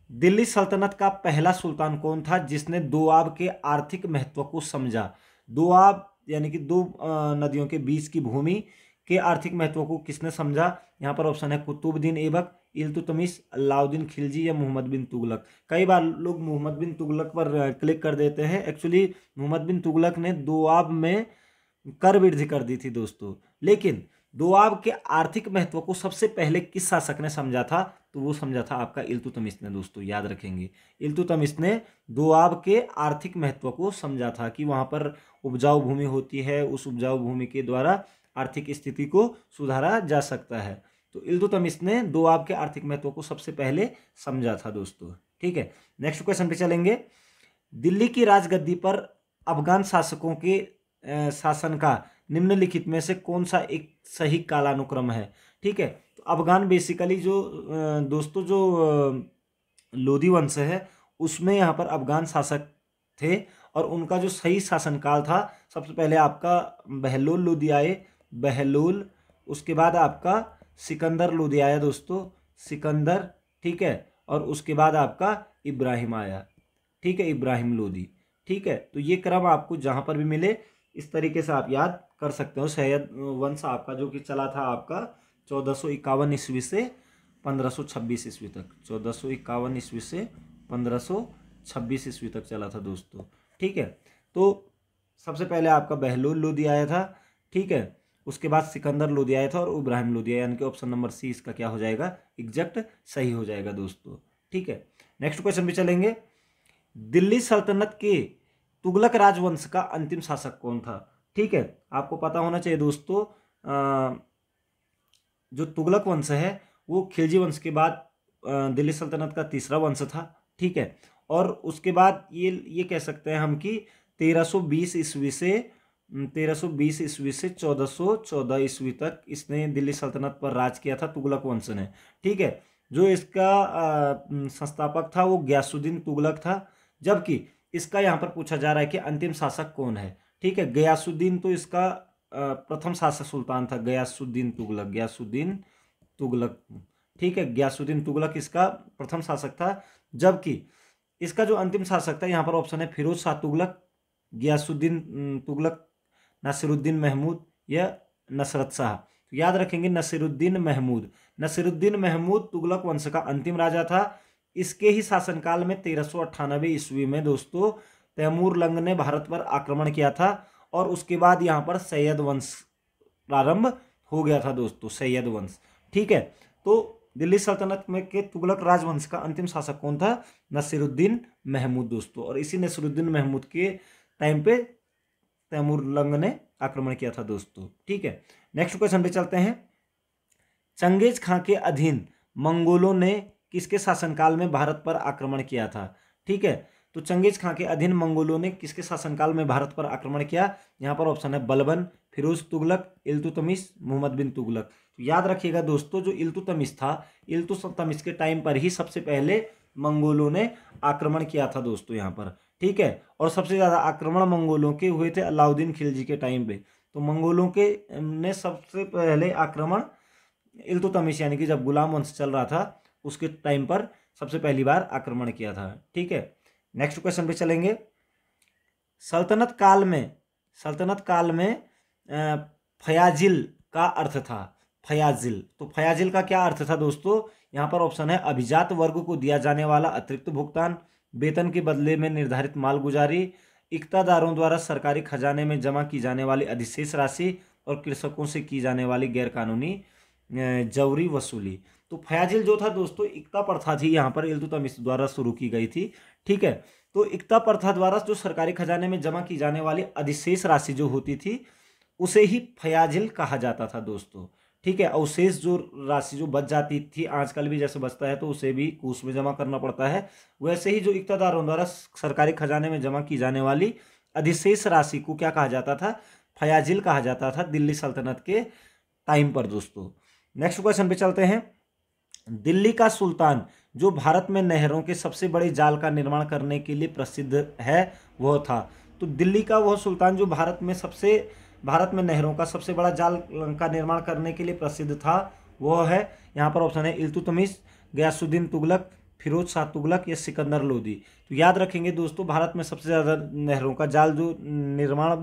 दिल्ली सल्तनत का पहला सुल्तान कौन था जिसने दोआब के आर्थिक महत्व को समझा? दोआब यानी कि दो नदियों के बीच की भूमि के आर्थिक महत्व को किसने समझा? यहाँ पर ऑप्शन है कुतुबुद्दीन ऐबक, इल्तुतमिश, अलाउद्दीन खिलजी या मोहम्मद बिन तुगलक। कई बार लोग मोहम्मद बिन तुगलक पर क्लिक कर देते हैं। एक्चुअली मोहम्मद बिन तुगलक ने दोआब में कर वृद्धि कर दी थी दोस्तों, लेकिन दोआब के आर्थिक महत्व को सबसे पहले किस शासक ने समझा था? तो वो समझा था आपका इल्तुतमिश ने दोस्तों, याद रखेंगे। इल्तुतमिश ने दोआब के आर्थिक महत्व को समझा था कि वहाँ पर उपजाऊ भूमि होती है, उस उपजाऊ भूमि के द्वारा आर्थिक स्थिति को सुधारा जा सकता है। तो इल्तुतमिश ने दोआब के आर्थिक महत्व को सबसे पहले समझा था दोस्तों। ठीक है, नेक्स्ट क्वेश्चन पे चलेंगे। दिल्ली की राजगद्दी पर अफगान शासकों के शासन का निम्नलिखित में से कौन सा एक सही कालानुक्रम है? ठीक है, तो अफगान बेसिकली जो दोस्तों जो लोदी वंश है उसमें यहाँ पर अफगान शासक थे, और उनका जो सही शासनकाल था, सबसे पहले आपका बहलोल लोदी आए, बहलोल, उसके बाद आपका सिकंदर लोदी आया दोस्तों, सिकंदर। ठीक है, और उसके बाद आपका इब्राहिम आया। ठीक है, इब्राहिम लोदी। ठीक है, तो ये क्रम आपको जहाँ पर भी मिले इस तरीके से आप याद कर सकते हो। सैयद वंश आपका जो कि चला था आपका 1451 ईस्वी से 1526 ईस्वी तक, 1451 ईस्वी से 1526 ईस्वी तक चला था दोस्तों। ठीक है, तो सबसे पहले आपका बहलोल लोदी आया था। ठीक है, उसके बाद सिकंदर लोदी आया था और इब्राहिम लोदी आया, यानी कि ऑप्शन नंबर सी इसका क्या हो जाएगा? एग्जैक्ट सही हो जाएगा दोस्तों। ठीक है, नेक्स्ट क्वेश्चन पे चलेंगे। दिल्ली सल्तनत के तुगलक राजवंश का अंतिम शासक कौन था? ठीक है, आपको पता होना चाहिए दोस्तों, जो तुगलक वंश है वो खिलजी वंश के बाद दिल्ली सल्तनत का तीसरा वंश था। ठीक है, और उसके बाद ये कह सकते हैं हम कि 1320 ईस्वी से 1414 ईस्वी तक इसने दिल्ली सल्तनत पर राज किया था तुगलक वंश ने। ठीक है, जो इसका संस्थापक था वो गयासुद्दीन तुगलक था, जबकि इसका यहाँ पर पूछा जा रहा है कि अंतिम शासक कौन है। ठीक है, गयासुद्दीन तो इसका प्रथम शासक सुल्तान था, गयासुद्दीन तुगलक, गयासुद्दीन तुगलक। ठीक है, गयासुद्दीन तुगलक इसका प्रथम शासक था, जबकि इसका जो अंतिम शासक था यहाँ पर ऑप्शन है फिरोज शाह तुगलक, गयासुद्दीन तुगलक, नसीरुद्दीन महमूद या नसरत शाह। तो याद रखेंगे नसीरुद्दीन महमूद। नसीरुद्दीन महमूद तुगलक वंश का अंतिम राजा था। इसके ही शासनकाल में 1398 ईस्वी में दोस्तों तैमूरलंग ने भारत पर आक्रमण किया था, और उसके बाद यहाँ पर सैयद वंश प्रारंभ हो गया था दोस्तों, सैयद वंश। ठीक है, तो दिल्ली सल्तनत में के तुगलक राजवंश का अंतिम शासक कौन था? नसीरुद्दीन महमूद दोस्तों, और इसी नसीरुद्दीन महमूद के टाइम पे तैमूरलंग ने आक्रमण किया था दोस्तों। ठीक है, नेक्स्ट क्वेश्चन पे चलते हैं। चंगेज खां के अधीन मंगोलों ने किसके शासनकाल में भारत पर आक्रमण किया था? ठीक है, तो चंगेज खां के अधीन मंगोलों ने किसके शासनकाल में भारत पर आक्रमण किया? यहाँ पर ऑप्शन है बलबन, फिरोज तुगलक, इल्तुतमिश, मोहम्मद बिन तुगलक। तो याद रखिएगा दोस्तों, जो इल्तुतमिश था, इल्तुतमिश के टाइम पर ही सबसे पहले मंगोलों ने आक्रमण किया था दोस्तों यहाँ पर। ठीक है, और सबसे ज़्यादा आक्रमण मंगोलों के हुए थे अलाउद्दीन खिलजी के टाइम पे। तो मंगोलों के ने सबसे पहले आक्रमण इल्तुतमिश यानी कि जब गुलाम वंश चल रहा था उसके टाइम पर सबसे पहली बार आक्रमण किया था। ठीक है, नेक्स्ट क्वेश्चन पे चलेंगे। सल्तनत काल में फयाजिल का अर्थ था। फयाजिल। तो फयाजिल का क्या अर्थ था दोस्तों? यहाँ पर ऑप्शन है अभिजात वर्ग को दिया जाने वाला अतिरिक्त भुगतान, वेतन के बदले में निर्धारित मालगुजारी, इक्तादारों द्वारा सरकारी खजाने में जमा की जाने वाली अधिशेष राशि और कृषकों से की जाने वाली गैरकानूनी जबरी वसूली। तो फयाजिल जो था दोस्तों इक्ता प्रथा थी, यहाँ पर इल्तुतमिश द्वारा शुरू की गई थी। ठीक है, तो इक्ता प्रथा द्वारा जो सरकारी खजाने में जमा की जाने वाली अधिशेष राशि जो होती थी उसे ही फयाजिल कहा जाता था दोस्तों। ठीक है, अवशेष जो राशि जो बच जाती थी, आजकल भी जैसे बचता है तो उसे भी कूस में जमा करना पड़ता है, वैसे ही जो इक्तादारों द्वारा सरकारी खजाने में जमा की जाने वाली अधिशेष राशि को क्या कहा जाता था? फयाजिल कहा जाता था दिल्ली सल्तनत के टाइम पर दोस्तों। नेक्स्ट क्वेश्चन पे चलते हैं। दिल्ली का सुल्तान जो भारत में नहरों के सबसे बड़े जाल का निर्माण करने के लिए प्रसिद्ध है वह था। तो दिल्ली का वह सुल्तान जो भारत में नहरों का सबसे बड़ा जाल का निर्माण करने के लिए प्रसिद्ध था वह है, यहाँ पर ऑप्शन है इल्तुतमिश, गयासुद्दीन तुगलक, फिरोज शाह तुगलक या सिकंदर लोदी। तो याद रखेंगे दोस्तों, भारत में सबसे ज़्यादा नहरों का जाल जो निर्माण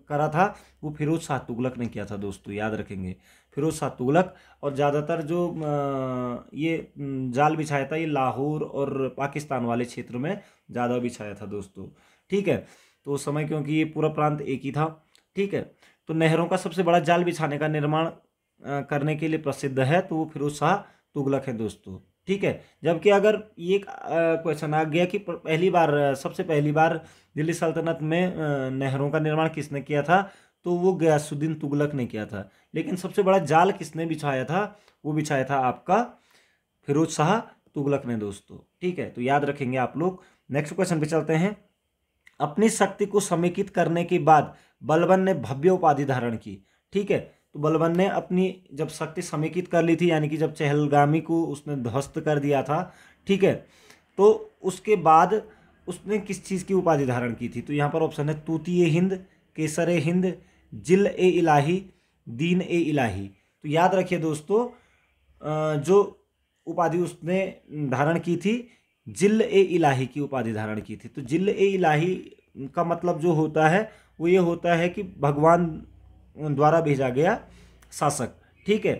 करा था वो फिरोज शाह तुगलक ने किया था दोस्तों, याद रखेंगे फिरोज शाह तुगलक। और ज़्यादातर जो ये जाल बिछाया था ये लाहौर और पाकिस्तान वाले क्षेत्र में ज़्यादा बिछाया था दोस्तों। ठीक है, तो उस समय क्योंकि ये पूरा प्रांत एक ही था। ठीक है, तो नहरों का सबसे बड़ा जाल बिछाने का निर्माण करने के लिए प्रसिद्ध है तो वो फिरोज शाह तुगलक है दोस्तों। ठीक है, जबकि अगर ये क्वेश्चन आ गया कि सबसे पहली बार दिल्ली सल्तनत में नहरों का निर्माण किसने किया था, तो वो गयासुद्दीन तुगलक ने किया था। लेकिन सबसे बड़ा जाल किसने बिछाया था? वो बिछाया था आपका फिरोज शाह तुगलक ने दोस्तों। ठीक है, तो याद रखेंगे आप लोग। नेक्स्ट क्वेश्चन पे चलते हैं। अपनी शक्ति को समेकित करने के बाद बलबन ने भव्य उपाधि धारण की। ठीक है, तो बलबन ने अपनी जब शक्ति समेकित कर ली थी, यानी कि जब चहलगामी को उसने ध्वस्त कर दिया था, ठीक है, तो उसके बाद उसने किस चीज़ की उपाधि धारण की थी? तो यहाँ पर ऑप्शन है तूतीय हिंद, केसर हिंद, जिल ए इलाही, दीन ए इलाही। तो याद रखिए दोस्तों, जो उपाधि उसने धारण की थी जिल ए इलाही की उपाधि धारण की थी। तो जिल ए इलाही का मतलब जो होता है वो ये होता है कि भगवान द्वारा भेजा गया शासक। ठीक है,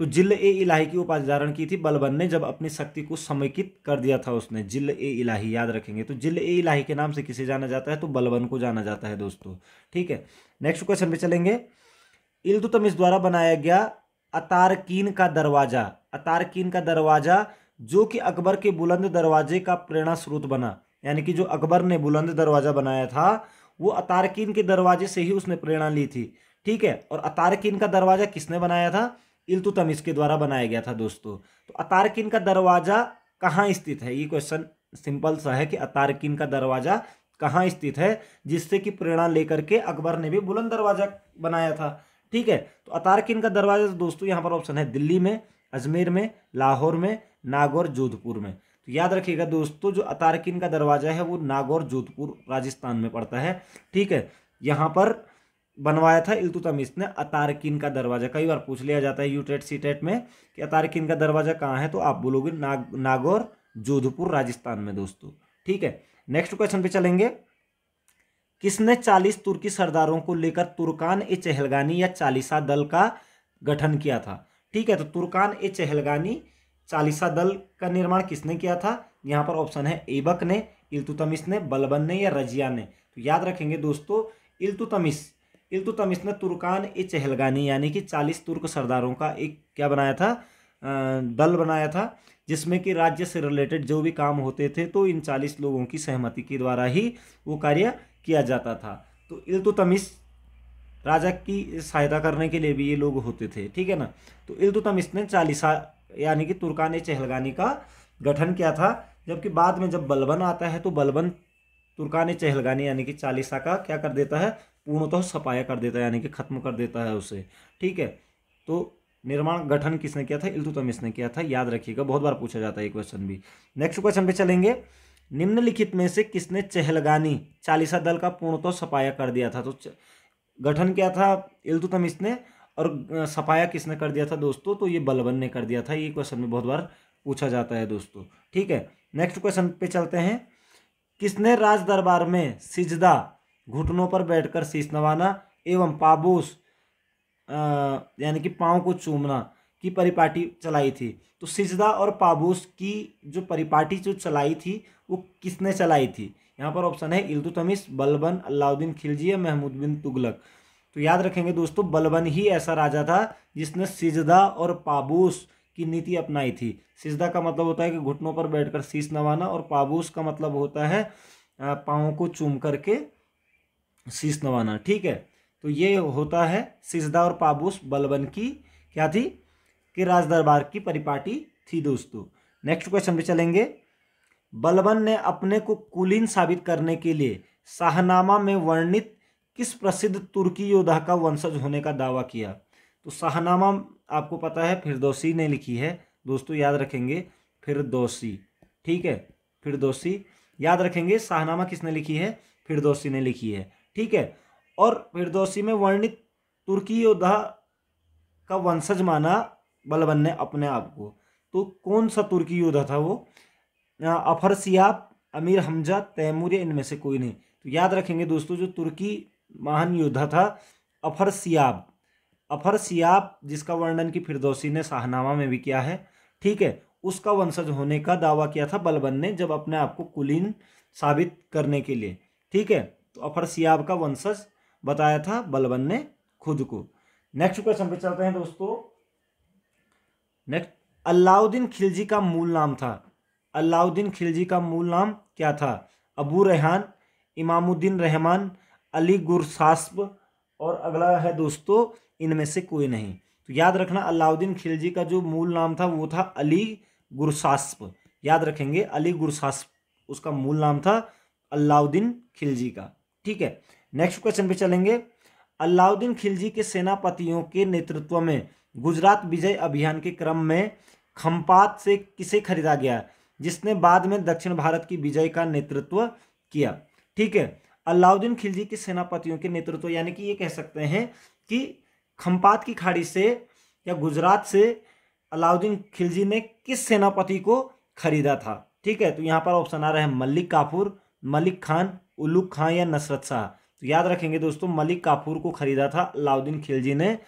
तो जिल ए इलाही की उपाधि धारण की थी बलबन ने जब अपनी शक्ति को समेकित कर दिया था उसने, जिल ए इलाही, याद रखेंगे। तो जिल ए इलाही के नाम से किसे जाना जाता है? तो बलबन को जाना जाता है दोस्तों। ठीक है, नेक्स्ट क्वेश्चन पे चलेंगे। इल्तुतमिश द्वारा बनाया गया अतारकीन का दरवाजा, अतारकीन का दरवाजा जो कि अकबर के बुलंद दरवाजे का प्रेरणा स्रोत बना, यानी कि जो अकबर ने बुलंद दरवाजा बनाया था वो अतारकीन के दरवाजे से ही उसने प्रेरणा ली थी। ठीक है, और अतारकीन का दरवाजा किसने बनाया था? इल्तुतमिश के द्वारा बनाया गया था दोस्तों। तो अतारकीन का दरवाजा कहाँ स्थित है? ये क्वेश्चन सिंपल सा है कि अतारकीन का दरवाजा कहाँ स्थित है जिससे कि प्रेरणा लेकर के अकबर ने भी बुलंद दरवाजा बनाया था। ठीक है, तो अतारकीन का दरवाजा दोस्तों यहाँ पर ऑप्शन है दिल्ली में, अजमेर में, लाहौर में, नागौर, जोधपुर में। तो याद रखिएगा दोस्तों, जो अतारकीन का दरवाजा है वो नागौर, जोधपुर, राजस्थान में पड़ता है। ठीक है, यहाँ पर बनवाया था इल्तुतमिश ने अतारकीन का दरवाजा। कई बार पूछ लिया जाता है यूटेट सीटेट में कि अतारकीन का दरवाजा कहाँ है, तो आप बोलोगे नागौर, जोधपुर, राजस्थान में दोस्तों। ठीक है, नेक्स्ट क्वेश्चन पे चलेंगे। किसने 40 तुर्की सरदारों को लेकर तुर्कान ए चहलगानी या चालीसा दल का गठन किया था? ठीक है, तो तुर्कान ए चहलगानी चालीसा दल का निर्माण किसने किया था? यहाँ पर ऑप्शन है ऐबक ने, इल्तुतमिश ने, बलबन ने या रजिया ने। तो याद रखेंगे दोस्तों, इल्तुतमिश ने तुर्कान ए चहलगानी यानी कि 40 तुर्क सरदारों का एक क्या बनाया था, दल बनाया था, जिसमें कि राज्य से रिलेटेड जो भी काम होते थे तो इन 40 लोगों की सहमति के द्वारा ही वो कार्य किया जाता था। तो इल्तुतमिश राजा की सहायता करने के लिए भी ये लोग होते थे। ठीक है ना, तो इल्तुतमिश ने चालीसा यानी कि तुर्कान ए चहलगानी का गठन किया था। जबकि बाद में जब बलबन आता है तो बलबन तुर्कान ए चहलगानी यानी कि चालीसा का क्या कर देता है, पूर्णतः सफाया कर देता है, यानी कि खत्म कर देता है उसे। ठीक है, तो निर्माण गठन किसने किया था? इल्तुतमिश ने किया था, याद रखिएगा, बहुत बार पूछा जाता है ये क्वेश्चन भी। नेक्स्ट क्वेश्चन पे चलेंगे। निम्नलिखित में से किसने चहलगानी चालीसा दल का पूर्णतः सफाया कर दिया था? तो गठन किया था इल्तुतमिश ने और सफाया किसने कर दिया था दोस्तों? तो ये बलबन ने कर दिया था। ये क्वेश्चन में बहुत बार पूछा जाता है दोस्तों। ठीक है, नेक्स्ट क्वेश्चन पे चलते हैं। किसने राज दरबार में सिजदा, घुटनों पर बैठकर शीश नवाना एवं पाबूस यानी कि पाँव को चूमना, की परिपाटी चलाई थी। तो सिजदा और पाबूस की जो परिपाटी जो चलाई थी वो किसने चलाई थी? यहाँ पर ऑप्शन है इल्तुतमिश, बलबन, अलाउद्दीन खिलजी या महमूद बिन तुगलक। तो याद रखेंगे दोस्तों, बलबन ही ऐसा राजा था जिसने सिजदा और पाबूस की नीति अपनाई थी। सिजदा का मतलब होता है कि घुटनों पर बैठकर शीश नवाना, और पाबूस का मतलब होता है पाँव को चूम करके शीश नवाना। ठीक है, तो ये होता है सिजदा और पाबूस बलबन की क्या थी कि राज दरबार की परिपाटी थी दोस्तों। नेक्स्ट क्वेश्चन पे चलेंगे। बलबन ने अपने को कुलीन साबित करने के लिए शाहनामा में वर्णित किस प्रसिद्ध तुर्की योद्धा का वंशज होने का दावा किया? तो शाहनामा आपको पता है फिरदौसी ने लिखी है दोस्तों, याद रखेंगे फिरदौसी। ठीक है, फिरदौसी याद रखेंगे। शाहनामा किसने लिखी है? फिरदौसी ने लिखी है। ठीक है, और फिरदौसी में वर्णित तुर्की योद्धा का वंशज माना बलबन ने अपने आप को। तो कौन सा तुर्की योद्धा था वो? अफरसियाब, अमीर हमजा, तैमूर या इनमें से कोई नहीं। तो याद रखेंगे दोस्तों, जो तुर्की महान योद्धा था अफरसियाब, अफरसियाब जिसका वर्णन की फिरदौसी ने शाहनामा में भी किया है। ठीक है, उसका वंशज होने का दावा किया था बलबन ने जब अपने आप को कुलीन साबित करने के लिए। ठीक है, तो अफरसियाब का वंशज बताया था बलबन ने खुद को। नेक्स्ट क्वेश्चन पे चलते हैं दोस्तों। नेक्स्ट, अलाउद्दीन खिलजी का मूल नाम था। अलाउद्दीन खिलजी का मूल नाम क्या था? अबू रेहान, इमामुद्दीन रहमान, अली गुरसास्प, और अगला है दोस्तों इनमें से कोई नहीं। तो याद रखना, अलाउद्दीन खिलजी का जो मूल नाम था वो था अली गुरसास्प। याद रखेंगे, अली गुरसास्प उसका मूल नाम था अलाउद्दीन खिलजी का। ठीक है, नेक्स्ट क्वेश्चन पे चलेंगे। अलाउद्दीन खिलजी के सेनापतियों के नेतृत्व में गुजरात विजय अभियान के क्रम में खंपात से किसे खरीदा गया, जिसने बाद में दक्षिण भारत की विजय का नेतृत्व किया? ठीक है, अलाउद्दीन खिलजी के सेनापतियों के नेतृत्व, यानी कि ये कह सकते हैं कि खंपात की खाड़ी से या गुजरात से अलाउद्दीन खिलजी ने किस सेनापति को खरीदा था? ठीक है, तो यहाँ पर ऑप्शन आ रहा है मलिक काफूर, मलिक खान, उलुग खां या नसरत शाह। तो याद रखेंगे दोस्तों, मलिक काफूर को खरीदा था अलाउद्दीन खिलजी ने।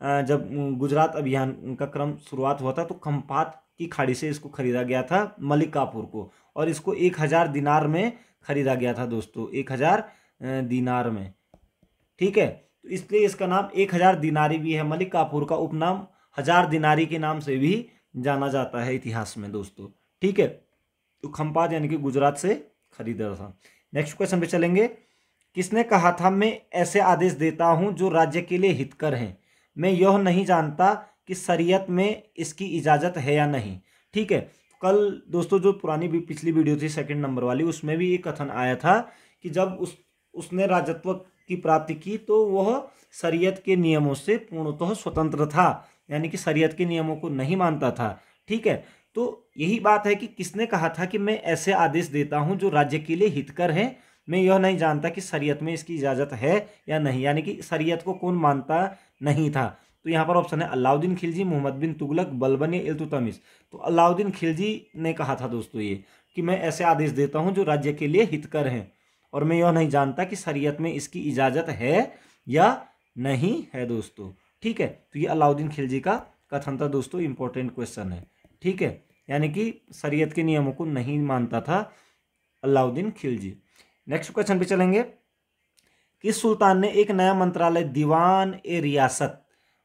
जब गुजरात अभियान का क्रम शुरुआत हुआ था तो खंपात की खाड़ी से इसको खरीदा गया था मलिक काफूर को, और इसको 1000 दिनार में खरीदा गया था दोस्तों, 1000 दिनार में। ठीक है, तो इसलिए इसका नाम 1000 दिनारी भी है। मलिक काफूर का उपनाम 1000 दिनारी के नाम से भी जाना जाता है इतिहास में दोस्तों। ठीक है, तो खंपात यानी कि गुजरात से खरीदा था। नेक्स्ट क्वेश्चन पे चलेंगे। किसने कहा था मैं ऐसे आदेश देता हूं जो राज्य के लिए हितकर हैं, मैं यह नहीं जानता कि शरीयत में इसकी इजाज़त है या नहीं? ठीक है, कल दोस्तों जो पुरानी भी पिछली वीडियो थी सेकंड नंबर वाली, उसमें भी एक कथन आया था कि जब उसने राजत्व की प्राप्ति की तो वह शरीयत के नियमों से पूर्णतः स्वतंत्र था, यानी कि शरीयत के नियमों को नहीं मानता था। ठीक है, तो यही बात है कि किसने कहा था कि मैं ऐसे आदेश देता हूं जो राज्य के लिए हितकर हैं, मैं यह नहीं जानता कि शरीयत में इसकी इजाज़त है या नहीं, यानी कि शरीयत को कौन मानता नहीं था। तो यहाँ पर ऑप्शन है अलाउद्दीन खिलजी, मोहम्मद बिन तुगलक, बलबन या इल्तुतमिश। तो अलाउद्दीन खिलजी ने कहा था दोस्तों ये कि मैं ऐसे आदेश देता हूँ जो राज्य के लिए हितकर हैं, और मैं यह नहीं जानता कि शरीयत में इसकी इजाज़त है या नहीं है दोस्तों। ठीक है, तो ये अलाउद्दीन खिलजी का कथन था दोस्तों, इंपॉर्टेंट क्वेश्चन है। ठीक है, यानी कि शरीयत के नियमों को नहीं मानता था अलाउद्दीन खिलजी। नेक्स्ट क्वेश्चन पे चलेंगे। किस सुल्तान ने एक नया मंत्रालय दीवान ए रियासत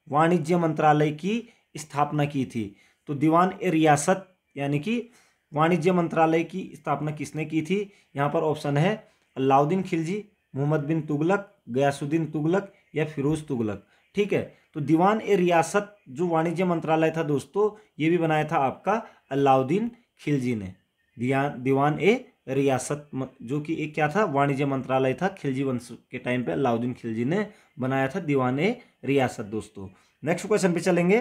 वाणिज्य मंत्रालय की स्थापना की थी? तो दीवान ए रियासत यानी कि वाणिज्य मंत्रालय की स्थापना किसने की थी? यहाँ पर ऑप्शन है अलाउद्दीन खिलजी, मोहम्मद बिन तुगलक, गयासुद्दीन तुगलक या फिरोज तुगलक। ठीक है, तो दीवान ए रियासत जो वाणिज्य मंत्रालय था दोस्तों, ये भी बनाया था आपका अलाउद्दीन खिलजी ने। दीवान ए रियासत जो कि एक क्या था, वाणिज्य मंत्रालय था, खिलजी वंश के टाइम पे अलाउद्दीन खिलजी ने बनाया था दीवान ए रियासत दोस्तों। नेक्स्ट क्वेश्चन पे चलेंगे।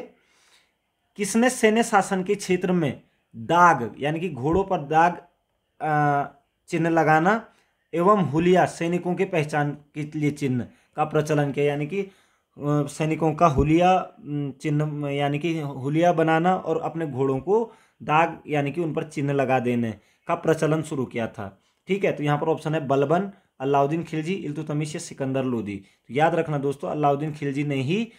किसने सैन्य शासन के क्षेत्र में दाग यानी कि घोड़ों पर दाग चिन्ह लगाना एवं हुलिया सैनिकों के पहचान के लिए चिन्ह का प्रचलन किया, यानी कि सैनिकों का हुलिया चिन्ह यानी कि हुलिया बनाना और अपने घोड़ों को दाग यानी कि उन पर चिन्ह लगा देने का प्रचलन शुरू किया था? ठीक है, तो यहाँ पर ऑप्शन है बलबन, अलाउद्दीन खिलजी, इल्तुतमिश या सिकंदर लोदी। तो याद रखना दोस्तों, अलाउद्दीन खिलजी ने ही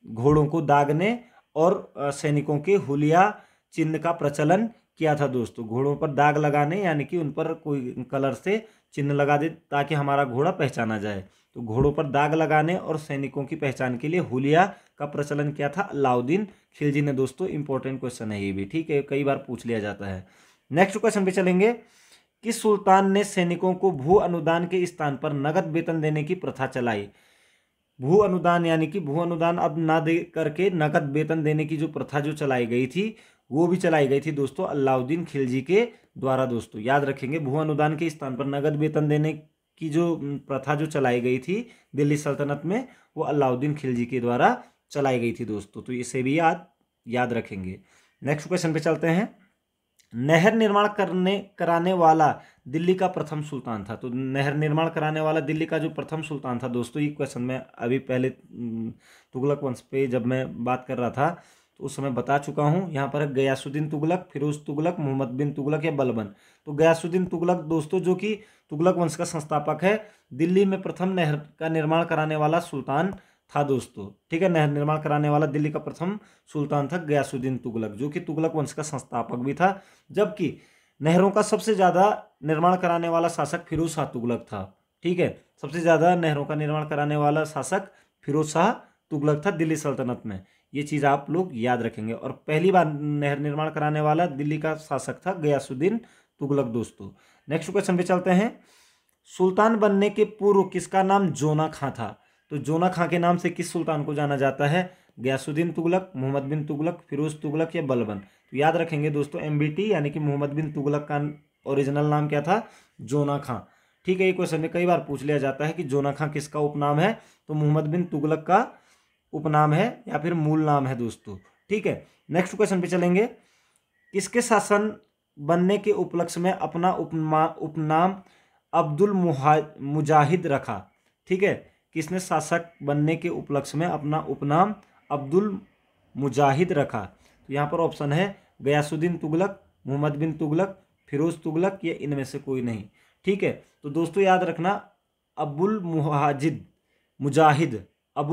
घोड़ों को दागने और सैनिकों के हुलिया चिन्ह का प्रचलन किया था दोस्तों। घोड़ों पर दाग लगाने यानी कि उन पर कोई कलर से चिन्ह लगा दे ताकि हमारा घोड़ा पहचाना जाए। तो घोड़ों पर दाग लगाने और सैनिकों की पहचान के लिए हुलिया का प्रचलन किया था अलाउद्दीन खिलजी ने दोस्तों। इंपॉर्टेंट क्वेश्चन है ये भी, ठीक है, कई बार पूछ लिया जाता है। नेक्स्ट क्वेश्चन पे चलेंगे। किस सुल्तान ने सैनिकों को भू अनुदान के स्थान पर नगद वेतन देने की प्रथा चलाई? भू अनुदान यानी कि भू अनुदान अब ना दे करके नगद वेतन देने की जो प्रथा जो चलाई गई थी वो भी चलाई गई थी दोस्तों अलाउद्दीन खिलजी के द्वारा। दोस्तों याद रखेंगे, भू अनुदान के स्थान पर नगद वेतन देने की जो प्रथा जो चलाई गई थी दिल्ली सल्तनत में, वो अलाउद्दीन खिलजी के द्वारा चलाई गई थी दोस्तों। तो इसे भी याद रखेंगे। नेक्स्ट क्वेश्चन पे चलते हैं। नहर निर्माण कराने वाला दिल्ली का प्रथम सुल्तान था। तो नहर निर्माण कराने वाला दिल्ली का जो प्रथम सुल्तान था दोस्तों, ये क्वेश्चन मैं अभी पहले तुगलक वंश पे जब मैं बात कर रहा था तो उस समय बता चुका हूँ। यहाँ पर गयासुद्दीन तुगलक, फिरोज तुगलक, मोहम्मद बिन तुगलक या बलबन। तो गयासुद्दीन तुगलक दोस्तों जो कि तुगलक वंश का संस्थापक है, दिल्ली में प्रथम नहर का निर्माण कराने वाला सुल्तान था दोस्तों, ठीक है। नहर निर्माण कराने वाला दिल्ली का प्रथम सुल्तान था गयासुद्दीन तुगलक, जो कि तुगलक वंश का संस्थापक भी था। जबकि नहरों का सबसे ज़्यादा निर्माण कराने वाला शासक फिरोज शाह तुगलक था, ठीक है। सबसे ज़्यादा नहरों का निर्माण कराने वाला शासक फिरोज शाह तुगलक था दिल्ली सल्तनत में। ये चीज़ आप लोग याद रखेंगे। और पहली बार नहर निर्माण कराने वाला दिल्ली का शासक था गयासुद्दीन तुगलक दोस्तों। नेक्स्ट क्वेश्चन पे चलते हैं। सुल्तान बनने के पूर्व किसका नाम जोना खां था? तो जोना खां के नाम से किस सुल्तान को जाना जाता है? गयासुद्दीन तुगलक, मोहम्मद बिन तुगलक, फिरोज तुगलक या बलबन। तो याद रखेंगे दोस्तों MBT यानी कि मोहम्मद बिन तुगलक का ओरिजिनल नाम क्या था? जोना खां, ठीक है। ये क्वेश्चन में कई बार पूछ लिया जाता है कि जोना खां किसका उपनाम है? तो मोहम्मद बिन तुगलक का उपनाम है या फिर मूल नाम है दोस्तों, ठीक है। नेक्स्ट क्वेश्चन पे चलेंगे। किसके शासन बनने के उपलक्ष्य में अपना उपनाम अब्दुल मुजाहिद रखा? ठीक है, किसने शासक बनने के उपलक्ष्य में अपना उपनाम अब्दुल मुजाहिद रखा? तो यहाँ पर ऑप्शन है गयासुद्दीन तुगलक, मोहम्मद बिन तुगलक, फिरोज तुगलक या इनमें से कोई नहीं, ठीक है। तो दोस्तों याद रखना अबुल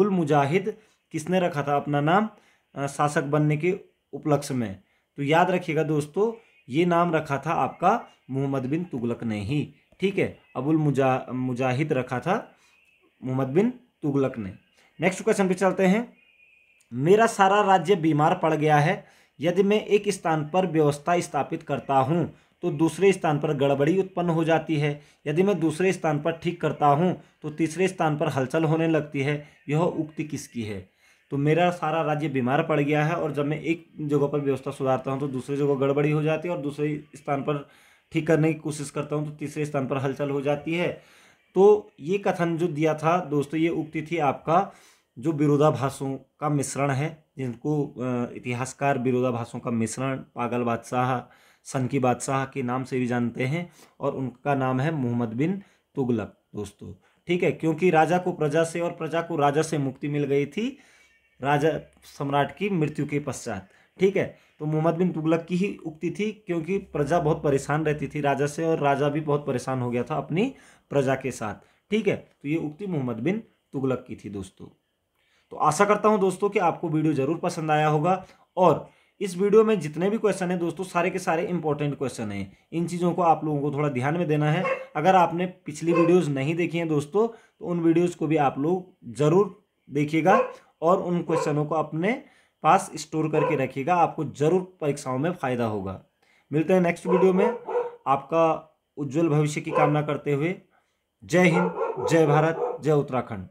मुजाहिद किसने रखा था अपना नाम शासक बनने के उपलक्ष्य में? तो याद रखिएगा दोस्तों, ये नाम रखा था आपका मोहम्मद बिन तुगलक ने ही, ठीक है। अबुल मुजाहिद रखा था मोहम्मद बिन तुगलक ने। नेक्स्ट क्वेश्चन पे चलते हैं। मेरा सारा राज्य बीमार पड़ गया है, यदि मैं एक स्थान पर व्यवस्था स्थापित करता हूं तो दूसरे स्थान पर गड़बड़ी उत्पन्न हो जाती है। यदि मैं दूसरे स्थान पर ठीक करता हूं तो तीसरे स्थान पर हलचल होने लगती है। यह उक्ति किसकी है? तो मेरा सारा राज्य बीमार पड़ गया है और जब मैं एक जगह पर व्यवस्था सुधारता हूं तो दूसरी जगह गड़बड़ी हो जाती है और दूसरे स्थान पर ठीक करने की कोशिश करता हूं तो तीसरे स्थान पर हलचल हो जाती है। तो ये कथन जो दिया था दोस्तों, ये उक्ति थी आपका जो विरोधाभासों का मिश्रण है, जिनको इतिहासकार विरोधाभासों का मिश्रण पागल बादशाह, सन की बादशाह के नाम से भी जानते हैं, और उनका नाम है मोहम्मद बिन तुगलक दोस्तों, ठीक है। क्योंकि राजा को प्रजा से और प्रजा को राजा से मुक्ति मिल गई थी राजा सम्राट की मृत्यु के पश्चात, ठीक है। तो मोहम्मद बिन तुगलक की ही उक्ति थी, क्योंकि प्रजा बहुत परेशान रहती थी राजा से और राजा भी बहुत परेशान हो गया था अपनी प्रजा के साथ, ठीक है। तो ये उक्ति मोहम्मद बिन तुगलक की थी दोस्तों। तो आशा करता हूं दोस्तों कि आपको वीडियो जरूर पसंद आया होगा, और इस वीडियो में जितने भी क्वेश्चन हैं दोस्तों, सारे के सारे इंपॉर्टेंट क्वेश्चन हैं। इन चीज़ों को आप लोगों को थोड़ा ध्यान में देना है। अगर आपने पिछली वीडियोस नहीं देखी हैं दोस्तों, तो उन वीडियोस को भी आप लोग जरूर देखिएगा और उन क्वेश्चनों को अपने पास स्टोर करके रखिएगा। आपको जरूर परीक्षाओं में फ़ायदा होगा। मिलते हैं नेक्स्ट वीडियो में। आपका उज्जवल भविष्य की कामना करते हुए जय हिंद, जय भारत, जय उत्तराखंड।